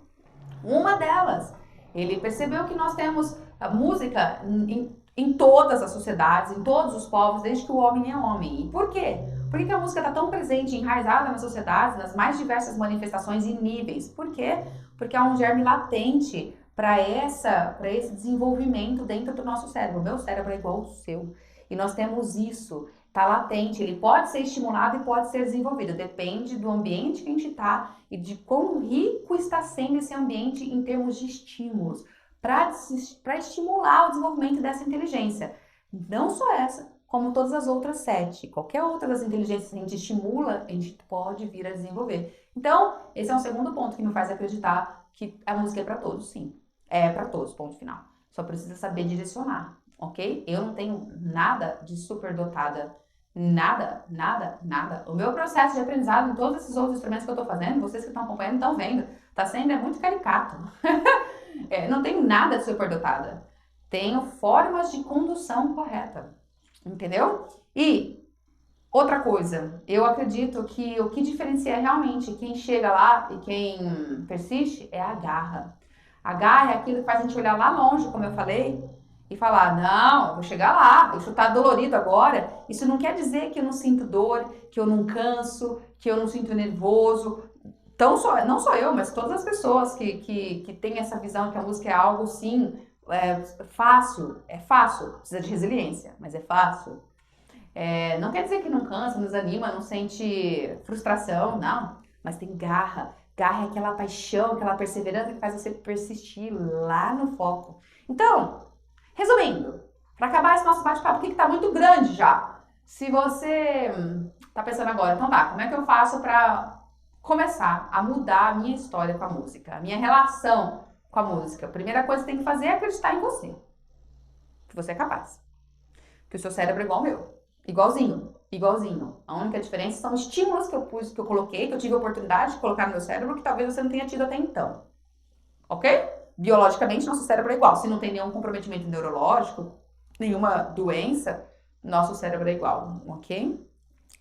delas. Ele percebeu que nós temos a música em todas as sociedades, em todos os povos, desde que o homem é homem. E por quê? Por que a música está tão presente, enraizada nas sociedades, nas mais diversas manifestações e níveis? Por quê? Porque há um germe latente para esse desenvolvimento dentro do nosso cérebro. O meu cérebro é igual ao seu. E nós temos isso. está latente, ele pode ser estimulado e pode ser desenvolvido, depende do ambiente que a gente está e de quão rico está sendo esse ambiente em termos de estímulos, para estimular o desenvolvimento dessa inteligência. Não só essa, como todas as outras 7. Qualquer outra das inteligências que a gente estimula, a gente pode vir a desenvolver. Então, esse é um segundo ponto que me faz acreditar que a música é para todos, sim. É para todos, ponto final. Só precisa saber direcionar, ok? Eu não tenho nada de superdotada. Nada. O meu processo de aprendizado em todos esses outros instrumentos que eu tô fazendo, vocês que estão acompanhando estão vendo, tá sendo muito caricato. Não tenho nada de superdotada. Tenho formas de condução correta, entendeu? E outra coisa, eu acredito que o que diferencia realmente quem chega lá e quem persiste é a garra. A garra é aquilo que faz a gente olhar lá longe, como eu falei, e falar, não, eu vou chegar lá, isso tá dolorido agora. Isso não quer dizer que eu não sinto dor, que eu não canso, que eu não sinto nervoso. Então, não só eu, mas todas as pessoas que têm essa visão que a música é algo, sim, fácil, precisa de resiliência, mas é fácil. Não quer dizer que não cansa, não desanima, não sente frustração, não, mas tem garra. Garra é aquela paixão, aquela perseverança que faz você persistir lá no foco. Então, resumindo, para acabar esse nosso bate-papo aqui que tá muito grande já, se você tá pensando agora, então tá, como é que eu faço para começar a mudar a minha história com a música, a minha relação com a música? A primeira coisa que você tem que fazer é acreditar em você, que você é capaz, que o seu cérebro é igual ao meu, igualzinho. A única diferença são estímulos que eu coloquei, que eu tive a oportunidade de colocar no meu cérebro, que talvez você não tenha tido até então, ok? Biologicamente, nosso cérebro é igual. Se não tem nenhum comprometimento neurológico, nenhuma doença, nosso cérebro é igual, ok?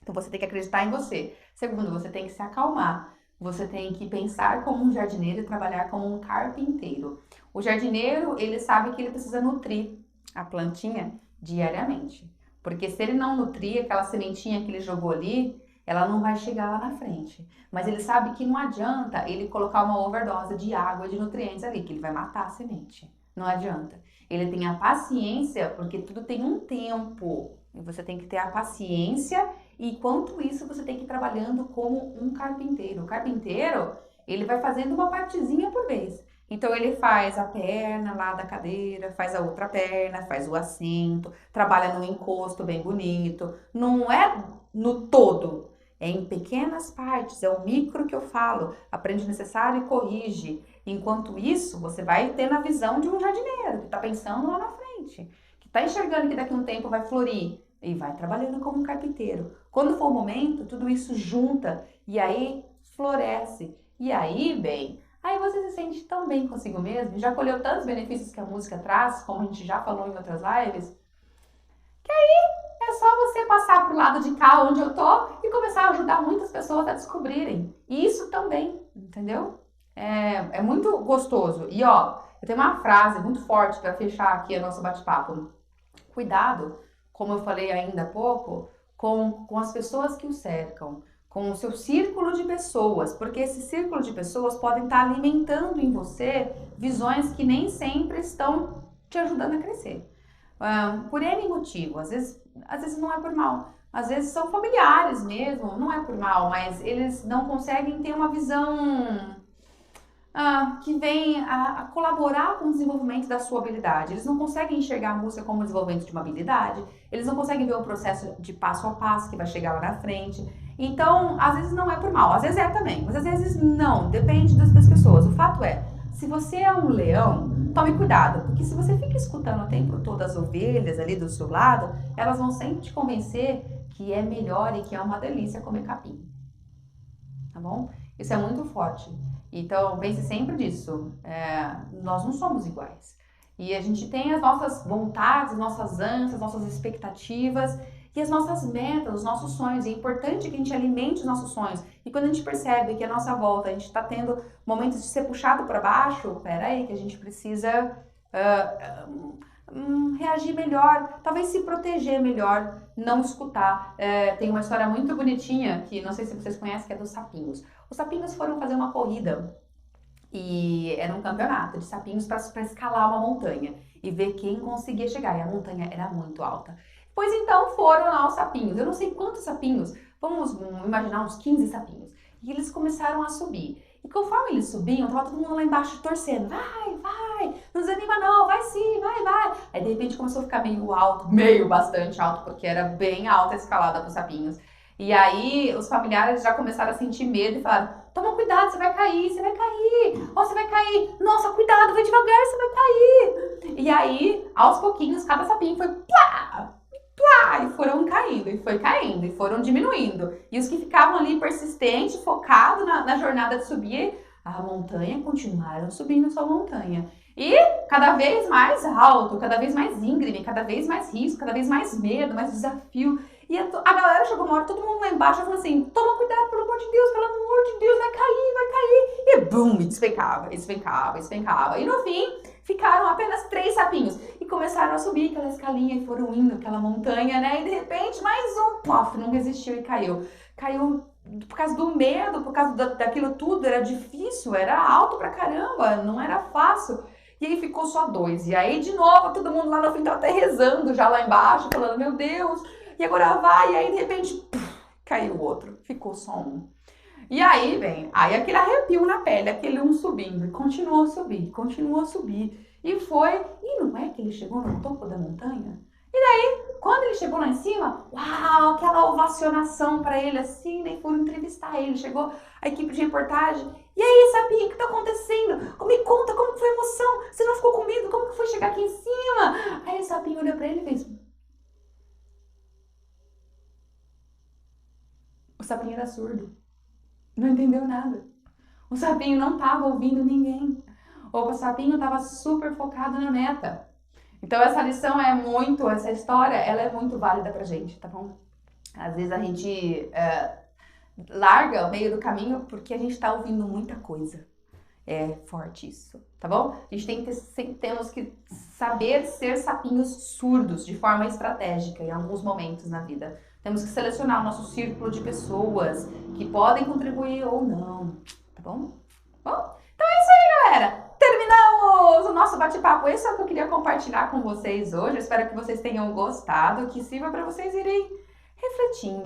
Então, você tem que acreditar em você. Segundo, você tem que se acalmar. Você tem que pensar como um jardineiro e trabalhar como um carpinteiro. O jardineiro, ele sabe que ele precisa nutrir a plantinha diariamente. Porque se ele não nutrir aquela sementinha que ele jogou ali, ela não vai chegar lá na frente. Mas ele sabe que não adianta ele colocar uma overdose de água e de nutrientes ali, que ele vai matar a semente. Não adianta. Ele tem a paciência, porque tudo tem um tempo. E você tem que ter a paciência, e enquanto isso você tem que ir trabalhando como um carpinteiro. O carpinteiro, ele vai fazendo uma partezinha por vez. Então ele faz a perna lá da cadeira, faz a outra perna, faz o assento, trabalha no encosto bem bonito. Não é no todo, é em pequenas partes, é o micro que eu falo. Aprende o necessário e corrige. Enquanto isso, você vai ter na visão de um jardineiro que está pensando lá na frente, que está enxergando que daqui a um tempo vai florir e vai trabalhando como um carpinteiro. Quando for o momento, tudo isso junta e aí floresce. E aí, bem, aí você se sente tão bem consigo mesmo, já colheu tantos benefícios que a música traz, como a gente já falou em outras lives, que aí é só você passar pro lado de cá onde eu tô e começar a ajudar muitas pessoas a descobrirem. E isso também, entendeu? É muito gostoso. E ó, eu tenho uma frase muito forte para fechar aqui o nosso bate-papo. Cuidado, como eu falei ainda há pouco, com as pessoas que o cercam, com o seu círculo de pessoas, porque esse círculo de pessoas podem estar alimentando em você visões que nem sempre estão te ajudando a crescer. Por N motivo, às vezes não é por mal, às vezes são familiares mesmo, não é por mal, mas eles não conseguem ter uma visão que vem a colaborar com o desenvolvimento da sua habilidade. Eles não conseguem enxergar a música como o desenvolvimento de uma habilidade, eles não conseguem ver o processo de passo a passo que vai chegar lá na frente. Então, às vezes não é por mal, às vezes é também, mas às vezes não, depende das pessoas. O fato é, se você é um leão, tome cuidado, porque se você fica escutando o tempo todo as ovelhas ali do seu lado, elas vão sempre te convencer que é melhor e que é uma delícia comer capim, tá bom? Isso é muito forte. Então, pense sempre disso. Nós não somos iguais. E a gente tem as nossas vontades, nossas ânsias, nossas expectativas e as nossas metas, os nossos sonhos. É importante que a gente alimente os nossos sonhos. E quando a gente percebe que à nossa volta a gente está tendo momentos de ser puxado para baixo, peraí, que a gente precisa reagir melhor, talvez se proteger melhor, não escutar. Tem uma história muito bonitinha que não sei se vocês conhecem, que é dos sapinhos. Os sapinhos foram fazer uma corrida e era um campeonato de sapinhos para escalar uma montanha e ver quem conseguia chegar. E a montanha era muito alta. Pois então foram lá os sapinhos, eu não sei quantos sapinhos, vamos imaginar uns 15 sapinhos. E eles começaram a subir. E conforme eles subiam, tava todo mundo lá embaixo torcendo. Vai, não desanima não, vai sim, vai. Aí de repente começou a ficar meio alto, bastante alto, porque era bem alta a escalada pros sapinhos. E aí os familiares já começaram a sentir medo e falaram: toma cuidado, você vai cair, ó, você vai cair, nossa, cuidado, vai devagar, você vai cair. E aí, aos pouquinhos, cada sapinho foi plá, e foram caindo, e foram diminuindo. E os que ficavam ali persistentes, focados na jornada de subir a montanha, continuaram subindo sua montanha. E cada vez mais alto, cada vez mais íngreme, cada vez mais risco, cada vez mais medo, mais desafio. E a galera chegou uma hora, todo mundo lá embaixo, falando assim: toma cuidado, pelo amor de Deus, vai cair. E bum, despencava. E no fim, ficaram apenas 3 sapinhos. E começaram a subir aquela escalinha e foram indo aquela montanha, né? E de repente, mais um, pof, não resistiu e caiu. Caiu por causa do medo, por causa daquilo tudo, era difícil, era alto pra caramba, não era fácil. E aí ficou só 2. E aí, de novo, todo mundo lá no fim tava até rezando já lá embaixo, falando: meu Deus, e agora vai. E aí, de repente, caiu o outro. Ficou só um. E aí, aquele arrepio na pele, aquele um subindo. E continuou a subir. E foi. E não é que ele chegou no topo da montanha? E daí, quando ele chegou lá em cima, uau, aquela ovacionação pra ele assim, né? Foram entrevistar ele. Chegou a equipe de reportagem. E aí, sapinho, o que tá acontecendo? Me conta, como que foi a emoção? Você não ficou com medo? Como que foi chegar aqui em cima? Aí o sapinho olhou pra ele e fez... O sapinho era surdo. Não entendeu nada. O sapinho não tava ouvindo ninguém. O sapinho estava super focado na meta. Então essa lição essa história, ela é muito válida pra gente, tá bom? Às vezes a gente larga o meio do caminho porque a gente tá ouvindo muita coisa. É forte isso, tá bom? A gente temos que saber ser sapinhos surdos de forma estratégica em alguns momentos na vida. Temos que selecionar o nosso círculo de pessoas que podem contribuir ou não, tá bom? Bom, então é isso aí, galera! Terminamos o nosso bate-papo. Esse é o que eu queria compartilhar com vocês hoje. Eu espero que vocês tenham gostado, que sirva para vocês irem refletindo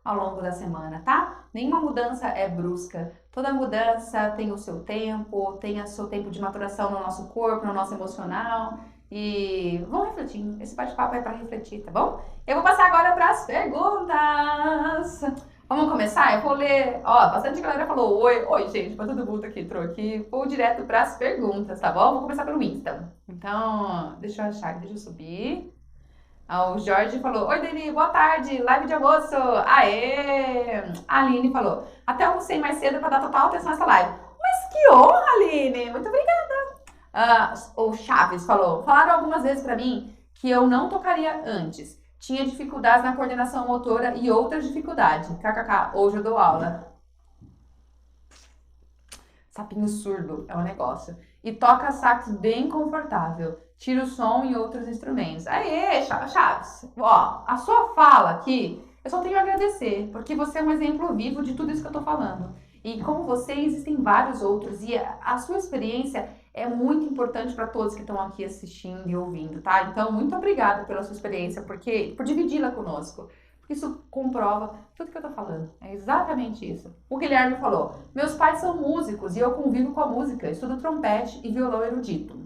ao longo da semana, tá? Nenhuma mudança é brusca. Toda mudança tem o seu tempo, tem o seu tempo de maturação no nosso corpo, no nosso emocional. E vamos refletindo. Esse bate-papo é para refletir, tá bom? Eu vou passar agora para as perguntas. Vamos começar? Eu vou ler. Ó, bastante galera falou oi, gente, pra todo mundo que entrou aqui. Vou direto para as perguntas, tá bom? Vou começar pelo Insta. Então, deixa eu achar, deixa eu subir. O Jorge falou: oi, Deni, boa tarde, live de almoço. Aê! A Aline falou: até almocei mais cedo para dar total atenção nessa live. Mas que honra, Aline! Muito obrigada. O Chaves falou: falaram algumas vezes para mim que eu não tocaria antes. Tinha dificuldades na coordenação motora e outras dificuldades. KKK, hoje eu dou aula. Sapinho surdo é um negócio. E toca sax bem confortável. Tira o som em outros instrumentos. Aê, Chaves. Ó, a sua fala aqui, eu só tenho a agradecer, porque você é um exemplo vivo de tudo isso que eu tô falando. E como você, existem vários outros. E a sua experiência é muito importante para todos que estão aqui assistindo e ouvindo, tá? Então, muito obrigada pela sua experiência, por dividi-la conosco. Isso comprova tudo que eu tô falando. É exatamente isso. O Guilherme falou: meus pais são músicos e eu convivo com a música. Estudo trompete e violão erudito.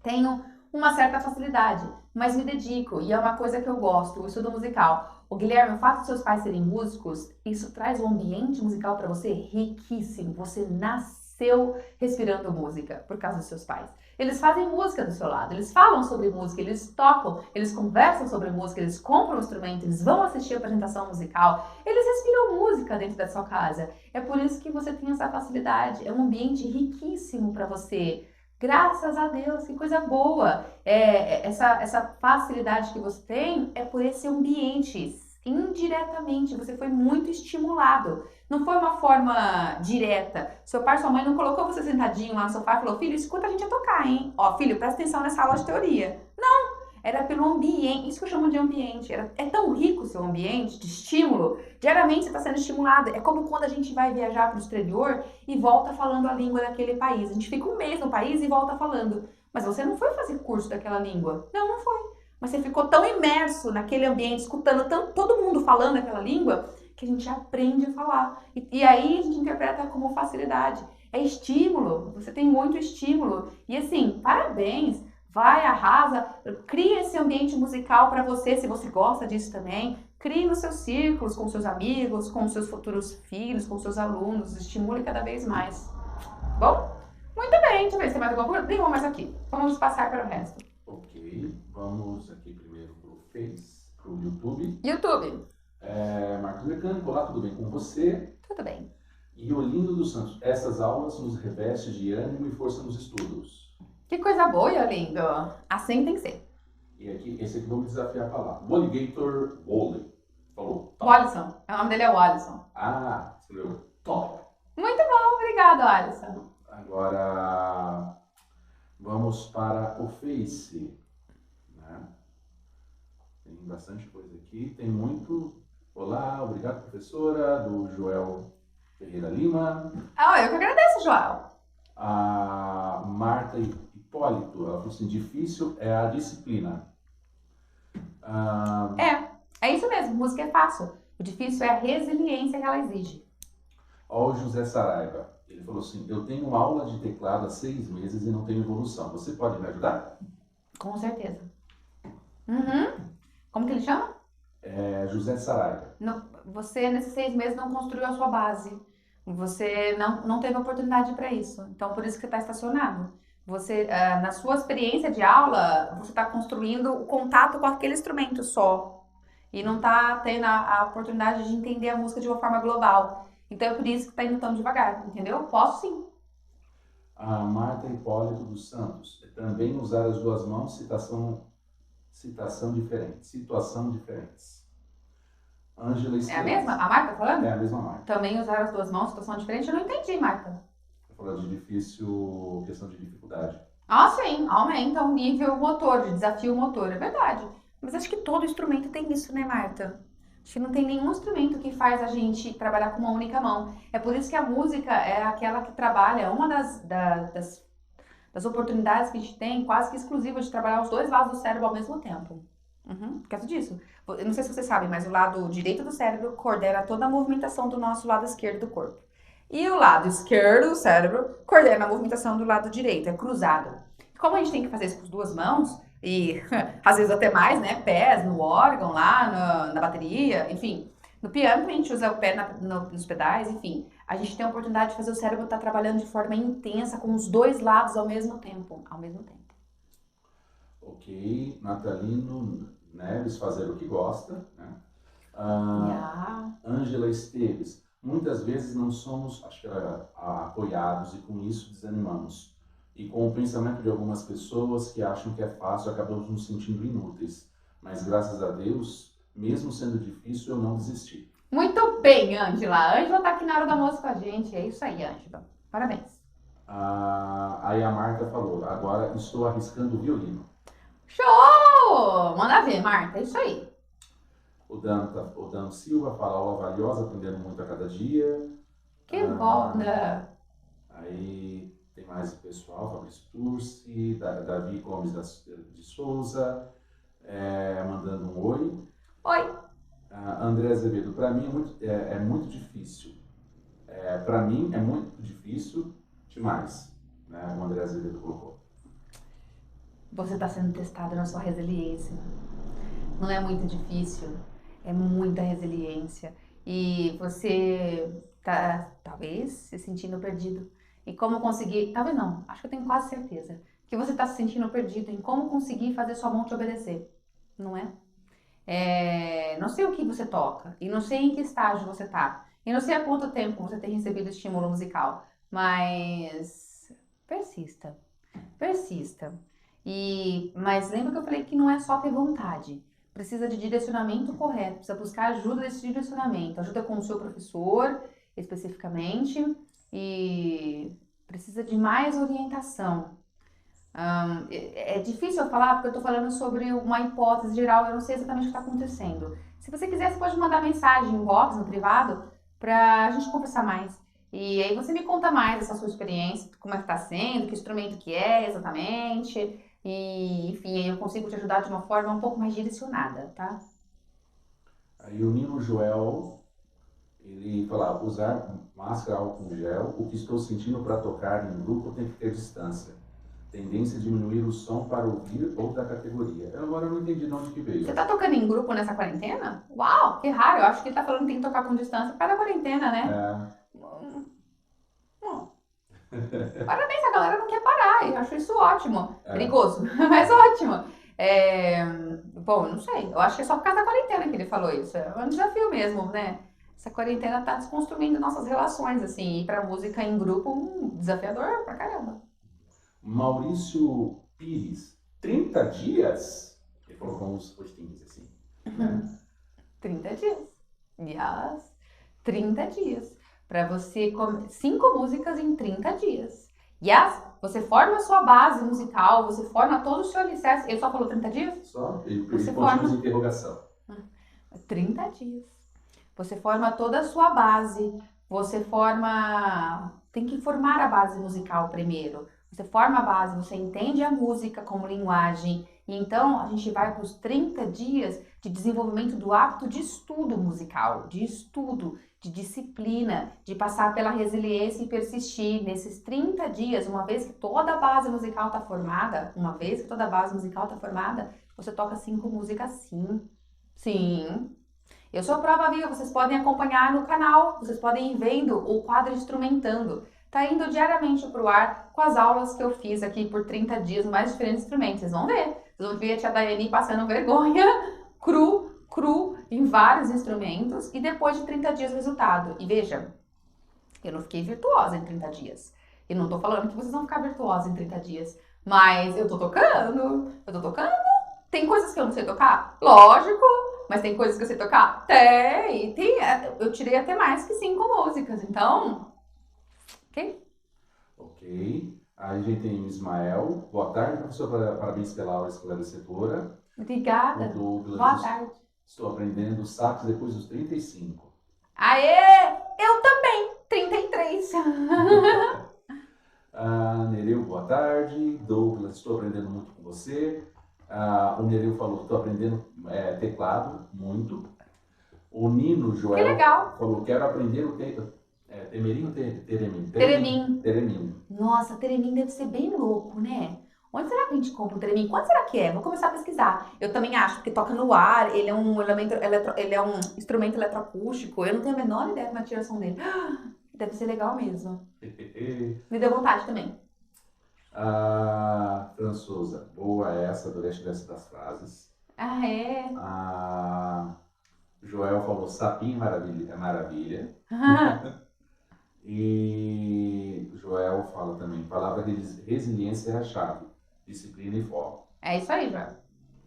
Tenho uma certa facilidade, mas me dedico e é uma coisa que eu gosto, o estudo musical. O Guilherme, o fato de seus pais serem músicos, isso traz um ambiente musical para você riquíssimo. Você nasceu respirando música por causa dos seus pais. Eles fazem música do seu lado, eles falam sobre música, eles tocam, eles conversam sobre música, eles compram um instrumento, eles vão assistir a apresentação musical, eles respiram música dentro da sua casa. É por isso que você tem essa facilidade, é um ambiente riquíssimo para você. Graças a Deus, que coisa boa! Essa facilidade que você tem é por esse ambiente. Indiretamente, você foi muito estimulado. Não foi uma forma direta. Seu pai e sua mãe não colocou você sentadinho lá no sofá e falou: filho, escuta a gente a tocar, hein? Ó, filho, presta atenção nessa aula de teoria. Não! Era pelo ambiente, isso que eu chamo de ambiente. É tão rico o seu ambiente de estímulo. Diariamente você está sendo estimulado. É como quando a gente vai viajar para o exterior e volta falando a língua daquele país. A gente fica um mês no país e volta falando. Mas você não foi fazer curso daquela língua. Não foi. mas você ficou tão imerso naquele ambiente, escutando todo mundo falando aquela língua, que a gente aprende a falar. E aí a gente interpreta como facilidade. É estímulo, você tem muito estímulo. E assim, parabéns, vai, arrasa, cria esse ambiente musical para você, se você gosta disso também. Crie nos seus círculos, com seus amigos, com seus futuros filhos, com seus alunos, estimule cada vez mais. Bom, muito bem, deixa eu ver se tem mais alguma coisa. Nenhuma mais aqui. Vamos passar para o resto. Ok, vamos aqui primeiro para o Face, para o YouTube. YouTube. Marcos Mecânico, olá, tudo bem com você? Tudo bem. E Olindo dos Santos, essas aulas nos revestem de ânimo e força nos estudos. Que coisa boa, Lindo. Assim tem que ser. E aqui, esse aqui vou me desafiar a falar. Bolligator Wally. Falou. O Alisson. O nome dele é o Alisson. Ah, escreveu. Top. Muito bom, obrigado, Alisson. Agora, vamos para o Face. Né? Tem bastante coisa aqui. Tem muito. Olá, obrigado, professora. Do Joel Ferreira Lima. Ah, eu que agradeço, Joel. A Marta Hipólito, ela falou assim, difícil é a disciplina. É isso mesmo, música é fácil. O difícil é a resiliência que ela exige. Ó, o José Saraiva, ele falou assim, eu tenho aula de teclado há 6 meses e não tenho evolução. Você pode me ajudar? Com certeza. Como que ele chama? José Saraiva. Você, nesses 6 meses, não construiu a sua base. Você não teve oportunidade para isso. Então, por isso que você está estacionado. Você, na sua experiência de aula, você está construindo o contato com aquele instrumento só. E não está tendo a oportunidade de entender a música de uma forma global. Então, é por isso que está indo tão devagar, entendeu? Posso sim. A Marta Hipólito dos Santos, também usar as duas mãos, situação diferentes. Ângela Esteves. É a mesma? A Marta falando? É a mesma Marta. Também usar as duas mãos, situação diferente? Eu não entendi, Marta. Falando de difícil, questão de dificuldade. Ah, sim, aumenta o nível motor, de desafio motor, é verdade. Mas acho que todo instrumento tem isso, né, Marta? Acho que não tem nenhum instrumento que faz a gente trabalhar com uma única mão. É por isso que a música é aquela que trabalha, uma das oportunidades que a gente tem, quase que exclusiva, de trabalhar os dois lados do cérebro ao mesmo tempo. Por causa disso. Eu não sei se vocês sabem, mas o lado direito do cérebro coordena toda a movimentação do nosso lado esquerdo do corpo. E o lado esquerdo do cérebro coordena a movimentação do lado direito, é cruzado. Como a gente tem que fazer isso com as duas mãos, e às vezes até mais, né? Pés no órgão, lá na bateria, enfim. No piano a gente usa o pé nos pedais, enfim. A gente tem a oportunidade de fazer o cérebro estar trabalhando de forma intensa com os dois lados ao mesmo tempo. Ok, Natalino Neves, fazer o que gosta. Né? Ângela Esteves, muitas vezes não somos apoiados e com isso desanimamos. E com o pensamento de algumas pessoas que acham que é fácil, acabamos nos sentindo inúteis. Mas graças a Deus, mesmo sendo difícil, eu não desisti. Muito bem, Ângela. A Ângela tá aqui na hora do almoço com a gente. É isso aí, Ângela. Parabéns. Aí a Marta falou, agora estou arriscando o violino. Show! Manda ver, Marta. É isso aí. O Dan Silva fala, aula valiosa, aprendendo muito a cada dia. Que bom, né? Aí tem mais o pessoal, Fabrício Turci, Davi Gomes de Souza, mandando um oi. Oi. André Azevedo, para mim é muito difícil. Para mim é muito difícil demais, né? O André Azevedo colocou. Você está sendo testado na sua resiliência. Não é muito difícil, é muita resiliência. E você tá, talvez, se sentindo perdido. E como conseguir, talvez não, acho que eu tenho quase certeza, que você está se sentindo perdido em como conseguir fazer sua mão te obedecer, não é? Não sei o que você toca, e não sei em que estágio você tá, e não sei há quanto tempo você tem recebido estímulo musical, mas persista. Mas lembra que eu falei que não é só ter vontade, precisa de direcionamento correto, precisa buscar ajuda desse direcionamento, ajuda com o seu professor, especificamente, e precisa de mais orientação. É difícil eu falar porque eu tô falando sobre uma hipótese geral, eu não sei exatamente o que está acontecendo. Se você quiser, você pode mandar mensagem em inbox, no privado, pra gente conversar mais. E aí você me conta mais dessa sua experiência, como é que tá sendo, que instrumento que é exatamente. E, enfim, eu consigo te ajudar de uma forma um pouco mais direcionada, tá? Aí o Nino Joel, ele fala, usar máscara, álcool gel, o que estou sentindo para tocar em grupo tem que ter distância. Tendência a diminuir o som para ouvir ou da categoria. Agora eu não entendi de onde que veio. Você tá tocando em grupo nessa quarentena? Uau, que raro. Eu acho que ele tá falando que tem que tocar com distância por causa da quarentena, né? Hum, hum. Parabéns, a galera não quer parar. Eu acho isso ótimo. Perigoso, mas ótimo. Bom, não sei. Eu acho que é só por causa da quarentena que ele falou isso. É um desafio mesmo, né? Essa quarentena tá desconstruindo nossas relações, assim. Ir pra música em grupo, desafiador pra caramba. Maurício Pires, 30 dias? Ele colocou uns postinhos assim. Né? 30 dias. Yes. 30 dias. Pra você... 5 músicas em 30 dias. Yes. Você forma a sua base musical, você forma todo o seu alicerce. Ele só falou 30 dias? Só? Ele Você forma forma de interrogação. 30 dias. Você forma toda a sua base. Você forma... Tem que formar a base musical primeiro. Você forma a base, você entende a música como linguagem. E então a gente vai para os 30 dias de desenvolvimento do hábito de estudo musical, de estudo, de disciplina, de passar pela resiliência e persistir. Nesses 30 dias, uma vez que toda a base musical está formada, você toca 5 músicas sim. Sim. Eu sou a prova viva, vocês podem acompanhar no canal, vocês podem ir vendo o quadro Instrumentando. Tá indo diariamente pro ar com as aulas que eu fiz aqui por 30 dias, mais diferentes instrumentos. Vocês vão ver. Vocês vão ver a tia Daiane passando vergonha, cru, em vários instrumentos. E depois de 30 dias o resultado. E veja, eu não fiquei virtuosa em 30 dias. E não tô falando que vocês vão ficar virtuosos em 30 dias. Mas eu tô tocando. Tem coisas que eu não sei tocar? Lógico. Mas tem coisas que eu sei tocar? Tem. Eu tirei até mais que 5 músicas. Então, ok? Ok. Aí a gente tem o Ismael. Boa tarde, professor. Parabéns pela aula esclarecedora. Obrigada. O Douglas. Boa tarde. Estou aprendendo sax depois dos 35. Aê! Eu também! 33. Nereu, boa tarde. Douglas, estou aprendendo muito com você. O Nereu falou, estou aprendendo teclado, muito. O Nino Joel Que legal. falou, quero aprender o temerim ou teremim? Teremim. Nossa, teremim deve ser bem louco, né? Onde será que a gente compra o teremim? Quanto será que é? Vou começar a pesquisar. Eu também acho, porque toca no ar, ele é um elemento, ele é um instrumento eletroacústico. Eu não tenho a menor ideia da tiração dele. Deve ser legal mesmo. Me deu vontade também. Fran Souza, boa essa, adorei das frases. É? Joel falou, sapinho é maravilha. E Joel fala também, palavra resiliência é a chave, disciplina e foco. É isso aí, Joel.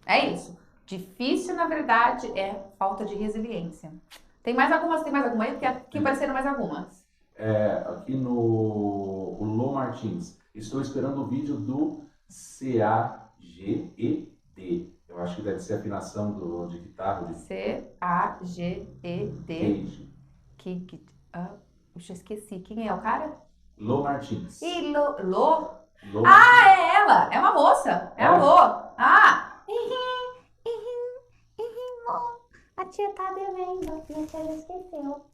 É isso. Difícil, na verdade, é falta de resiliência. Tem mais alguma aí? Porque aqui apareceram mais algumas. Aqui no o Lô Martins, estou esperando o vídeo do CAGED. Eu acho que deve ser a afinação de guitarra. CAGED. Puxa, esqueci. Quem é o cara? Lô Martins. E Lô? É ela! É uma moça! É a Lô! A tia tá devendo, a tia esqueceu.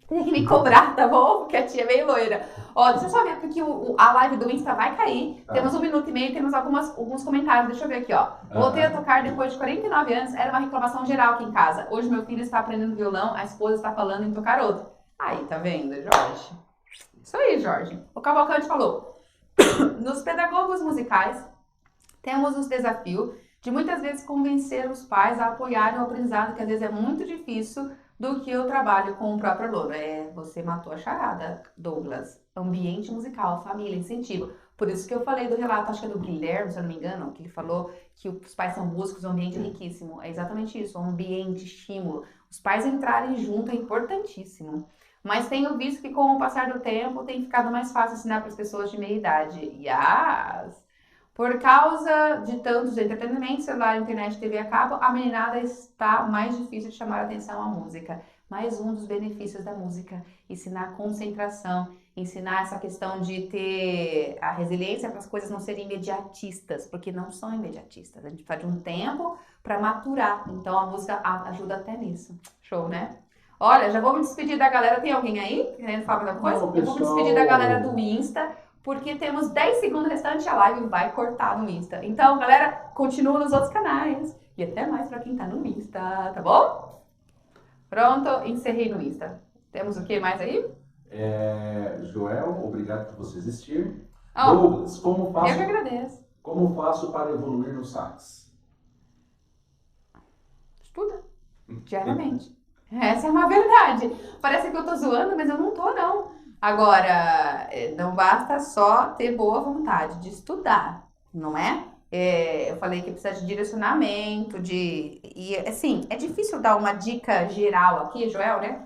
Tem que me cobrar, tá bom? Porque a tia é meio loira. Ó, deixa eu só ver, porque a live do Insta vai cair. Temos 1 minuto e meio, temos alguns comentários. Deixa eu ver aqui, ó. Voltei a tocar depois de 49 anos, era uma reclamação geral aqui em casa. Hoje meu filho está aprendendo violão, a esposa está falando em tocar outro. Aí, tá vendo, Jorge? Isso aí, Jorge. O Cavalcante falou, nos pedagogos musicais, temos os desafios de muitas vezes convencer os pais a apoiarem o aprendizado, que às vezes é muito difícil, do que o trabalho com o próprio aluno. Você matou a charada, Douglas. Ambiente musical, família, incentivo. Por isso que eu falei do relato, acho que é do Guilherme, se eu não me engano, que ele falou que os pais são músicos, o ambiente é riquíssimo. É exatamente isso, um ambiente, estímulo. Os pais entrarem junto é importantíssimo. Mas tenho visto que com o passar do tempo tem ficado mais fácil ensinar para as pessoas de meia idade. Yes! Por causa de tantos entretenimentos, celular, internet, TV a cabo, a meninada está mais difícil de chamar a atenção à música. Mais um dos benefícios da música, ensinar concentração, ensinar essa questão de ter a resiliência para as coisas não serem imediatistas, porque não são imediatistas. A gente precisa de um tempo para maturar. Então a música ajuda até nisso. Show, né? Olha, já vou me despedir da galera. Tem alguém aí querendo falar alguma coisa? Não, Eu vou me despedir da galera do Insta, porque temos 10 segundos restantes, a live vai cortar no Insta. Então, galera, continua nos outros canais. E até mais para quem tá no Insta, tá bom? Pronto, encerrei no Insta. Temos o que mais aí? Joel, obrigado por você existir. Oh, Douglas, eu que agradeço. como faço para evoluir no sax? Estuda, diariamente. Essa é uma verdade. Parece que eu tô zoando, mas eu não tô, não. Agora, não basta só ter boa vontade de estudar, não é? Eu falei que precisa de direcionamento, e assim, é difícil dar uma dica geral aqui, Joel, né?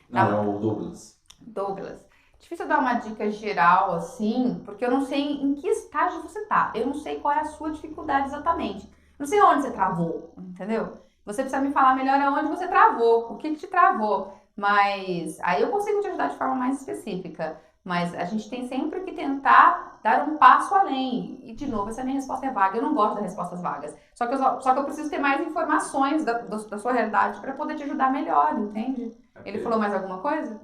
Não, é o Douglas. Douglas. Difícil dar uma dica geral, assim, porque eu não sei em que estágio você tá. Eu não sei qual é a sua dificuldade exatamente. Não sei onde você travou, entendeu? Você precisa me falar melhor aonde você travou, o que te travou. Mas aí eu consigo te ajudar de forma mais específica. Mas a gente tem sempre que tentar dar um passo além. E, de novo, essa minha resposta é vaga. Eu não gosto das respostas vagas. Só que eu preciso ter mais informações da sua realidade para poder te ajudar melhor, entende? Ele falou mais alguma coisa?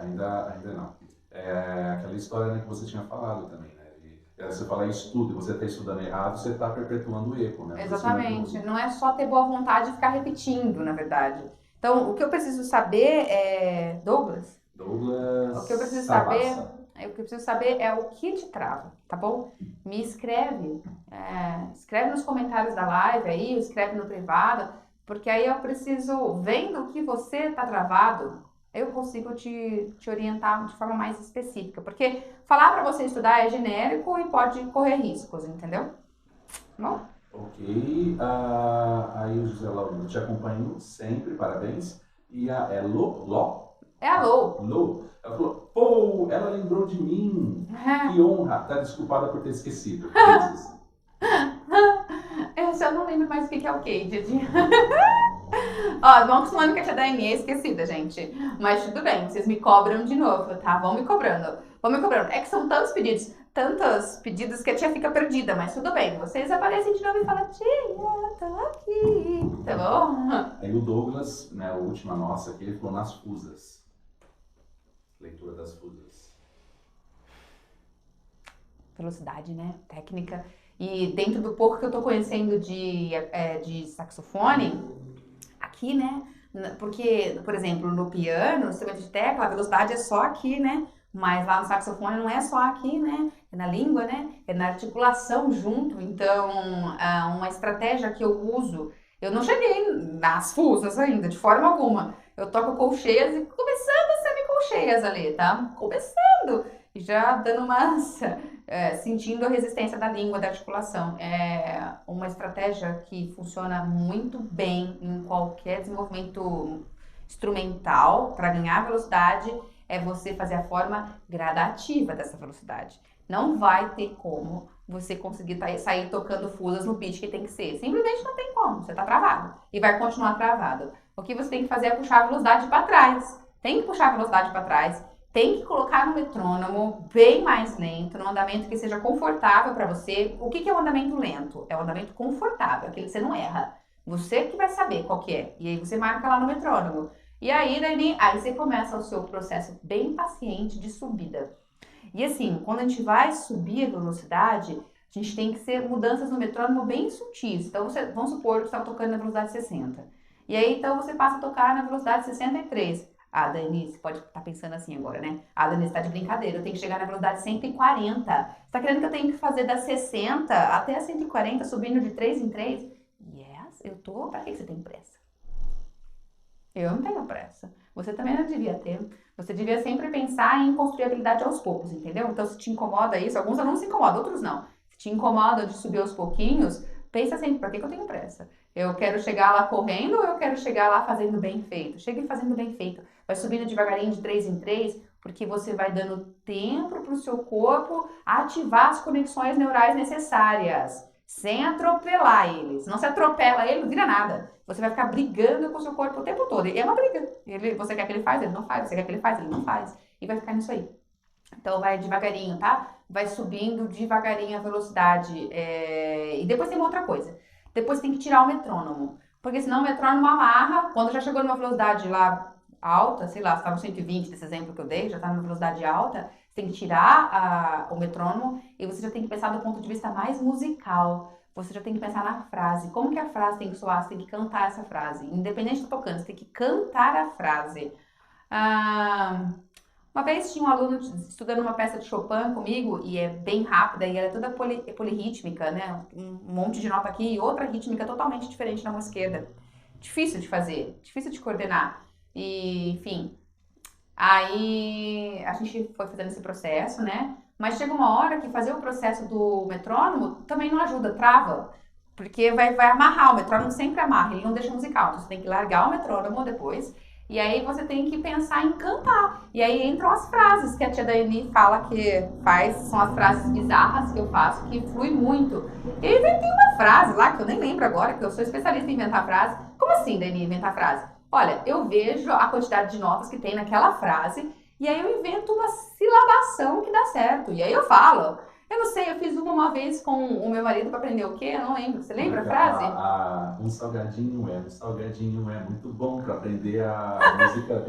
Ainda não. Aquela história, né, que você tinha falado também, né? Você fala estudo e você está estudando errado, você está perpetuando o erro, né? Exatamente. Não é só ter boa vontade e ficar repetindo, na verdade. Então, o que eu preciso saber é... Douglas, o que eu preciso saber é o que te trava, tá bom? Me escreve. Escreve nos comentários da live aí, escreve no privado, porque aí eu preciso, vendo que você tá travado, eu consigo te orientar de forma mais específica. Porque falar para você estudar é genérico e pode correr riscos, entendeu? Bom? Ok. Aí o José Lauro, te acompanho sempre, parabéns. E é Ló? É a Lou. Lô, ela falou, pô, ela lembrou de mim. Que honra. Tá desculpada por ter esquecido. Eu só não lembro mais o que é o Cade. Ó, vão acostumando que a tia Dani é esquecida, gente. Mas tudo bem, vocês me cobram de novo, tá? Vão me cobrando. É que são tantos pedidos que a tia fica perdida, mas tudo bem. Vocês aparecem de novo e falam, tia, tô aqui, tá bom? Aí o Douglas, né, a última nossa aqui, ele falou nas fusas. Leitura das fusas. Velocidade, né? Técnica. E dentro do pouco que eu tô conhecendo de saxofone, aqui, né? Porque, por exemplo, no piano, no instrumento de tecla, a velocidade é só aqui, né? Mas lá no saxofone não é só aqui, né? É na língua, né? É na articulação junto. Então, uma estratégia que eu uso, eu não cheguei nas fusas ainda, de forma alguma. Eu toco colcheias e começando a semicolcheias ali, tá? Começando. E já dando sentindo a resistência da língua, da articulação. É uma estratégia que funciona muito bem em qualquer desenvolvimento instrumental para ganhar velocidade, é você fazer a forma gradativa dessa velocidade. Não vai ter como você conseguir sair tocando fusas no pitch que tem que ser. Simplesmente não tem como, você tá travado. E vai continuar travado. O que você tem que fazer é puxar a velocidade para trás. Tem que puxar a velocidade para trás. Tem que colocar no metrônomo bem mais lento, num andamento que seja confortável para você. O que é um andamento lento? É um andamento confortável, aquele que você não erra. Você que vai saber qual que é. E aí você marca lá no metrônomo. E aí, Dani, você começa o seu processo bem paciente de subida. E assim, quando a gente vai subir a velocidade, a gente tem que ser mudanças no metrônomo bem sutis. Então, vamos supor que você está tocando na velocidade 60. E aí, então, você passa a tocar na velocidade 63. Dani, você pode estar pensando assim agora, né? Dani, você tá de brincadeira, eu tenho que chegar na velocidade 140. Você tá querendo que eu tenha que fazer das 60 até a 140, subindo de 3 em 3? Yes, eu tô. Pra que você tem pressa? Eu não tenho pressa. Você também não devia ter. Você devia sempre pensar em construir habilidade aos poucos, entendeu? Então, se te incomoda isso, alguns alunos se incomodam, outros não. Se te incomoda de subir aos pouquinhos, pensa sempre, pra que eu tenho pressa? Eu quero chegar lá correndo ou eu quero chegar lá fazendo bem feito? Chegue fazendo bem feito. Vai subindo devagarinho de 3 em 3, porque você vai dando tempo para o seu corpo ativar as conexões neurais necessárias, sem atropelar eles. Não se atropela ele, não vira nada. Você vai ficar brigando com o seu corpo o tempo todo. E é uma briga. Você quer que ele faz, ele não faz. Você quer que ele faz, ele não faz. E vai ficar nisso aí. Então vai devagarinho, tá? Vai subindo devagarinho a velocidade. E depois tem uma outra coisa. Depois tem que tirar o metrônomo. Porque senão o metrônomo amarra. Quando já chegou numa velocidade lá alta, sei lá, você tá no 120 desse exemplo que eu dei, já tá numa velocidade alta, você tem que tirar o metrônomo e você já tem que pensar do ponto de vista mais musical. Você já tem que pensar na frase. Como que a frase tem que soar? Você tem que cantar essa frase. Independente do tocando, você tem que cantar a frase. Ah, uma vez tinha um aluno estudando uma peça de Chopin comigo, e é bem rápida, e ela é toda polirrítmica, né? Um monte de nota aqui e outra rítmica totalmente diferente na mão esquerda. Difícil de fazer, difícil de coordenar. E, enfim, aí a gente foi fazendo esse processo, né? Mas chega uma hora que fazer o processo do metrônomo também não ajuda, trava. Porque vai amarrar, o metrônomo sempre amarra, ele não deixa musical. Então você tem que largar o metrônomo depois. E aí você tem que pensar em cantar. E aí entram as frases que a tia Daiane fala que faz, são as frases bizarras que eu faço, que flui muito. Eu inventei uma frase lá, que eu nem lembro agora, que eu sou especialista em inventar frase. Como assim, Daiane, inventar frase? Olha, eu vejo a quantidade de notas que tem naquela frase e aí eu invento uma silabação que dá certo. E aí eu falo. Eu não sei, eu fiz uma vez com o meu marido para aprender o quê? Eu não lembro. Você lembra a frase? Um salgadinho é muito bom para aprender a música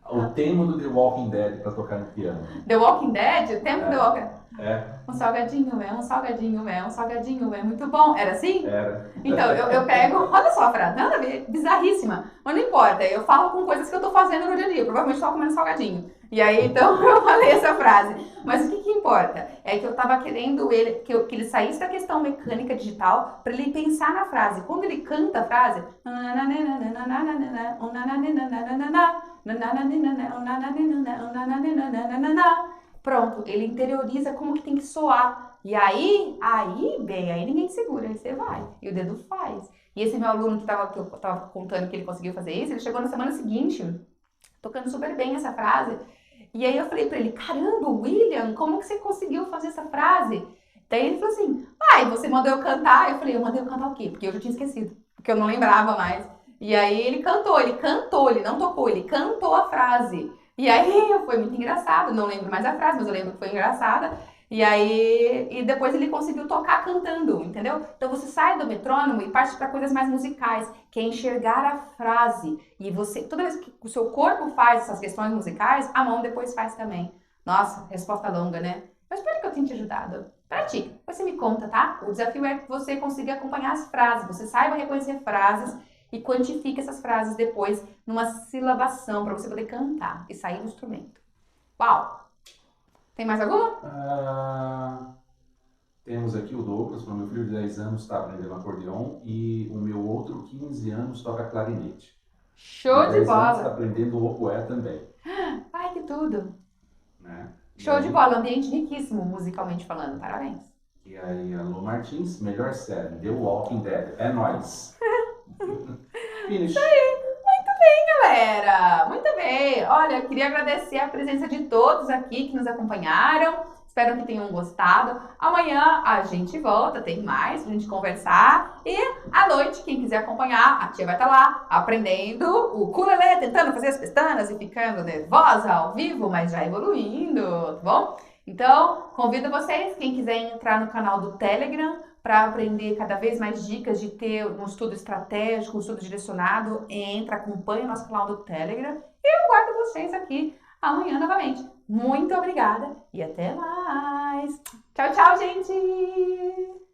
o tema do The Walking Dead para tocar no piano. The Walking Dead? O tempo do The Walking Dead. É. Um salgadinho é, um salgadinho é, um salgadinho é muito bom. Era assim? Era. Então, eu pego, olha só a frase, nada a ver, bizarríssima. Mas não importa, eu falo com coisas que eu tô fazendo no dia a dia. Provavelmente tô comendo salgadinho. E aí, então, eu falei essa frase. Mas o que importa? É que eu tava querendo que ele saísse da questão mecânica digital para ele pensar na frase. Quando ele canta a frase, pronto, ele interioriza como que tem que soar. E aí, bem, aí ninguém segura, aí você vai. E o dedo faz. E esse meu aluno que eu tava contando que ele conseguiu fazer isso, ele chegou na semana seguinte, tocando super bem essa frase. E aí eu falei pra ele, caramba, William, como que você conseguiu fazer essa frase? Daí ele falou assim, e você mandou eu cantar? Eu falei, eu mandei eu cantar o quê? Porque eu já tinha esquecido, porque eu não lembrava mais. E aí ele cantou, ele não tocou, ele cantou a frase. E aí foi muito engraçado, não lembro mais a frase, mas eu lembro que foi engraçada. E aí, e depois ele conseguiu tocar cantando, entendeu? Então você sai do metrônomo e parte para coisas mais musicais, que é enxergar a frase. E você, toda vez que o seu corpo faz essas questões musicais, a mão depois faz também. Nossa, resposta longa, né? Eu espero que eu tenha te ajudado. Pratique, você me conta, tá? O desafio é que você consiga acompanhar as frases, você saiba reconhecer frases e quantifique essas frases depois numa silabação para você poder cantar e sair do instrumento. Uau! Tem mais alguma? Temos aqui o Douglas, o meu filho de 10 anos está aprendendo acordeon e o meu outro 15 anos toca clarinete. Show de bola! Está aprendendo o oboé também. Ai, que tudo! Né? Show de bola, ambiente riquíssimo musicalmente falando, parabéns! E aí, Alô Martins, melhor série, The Walking Dead, é nóis! Finish! Isso aí! Muito bem, galera! Muito bem! Olha, eu queria agradecer a presença de todos aqui que nos acompanharam. Espero que tenham gostado. Amanhã a gente volta, tem mais pra gente conversar. E à noite, quem quiser acompanhar, a tia vai estar lá aprendendo o ukulele, tentando fazer as pestanas e ficando nervosa ao vivo, mas já evoluindo, tá bom? Então, convido vocês, quem quiser entrar no canal do Telegram para aprender cada vez mais dicas de ter um estudo estratégico, um estudo direcionado, entra, acompanha o nosso canal do Telegram e eu aguardo vocês aqui amanhã novamente. Muito obrigada e até mais. Tchau, tchau, gente!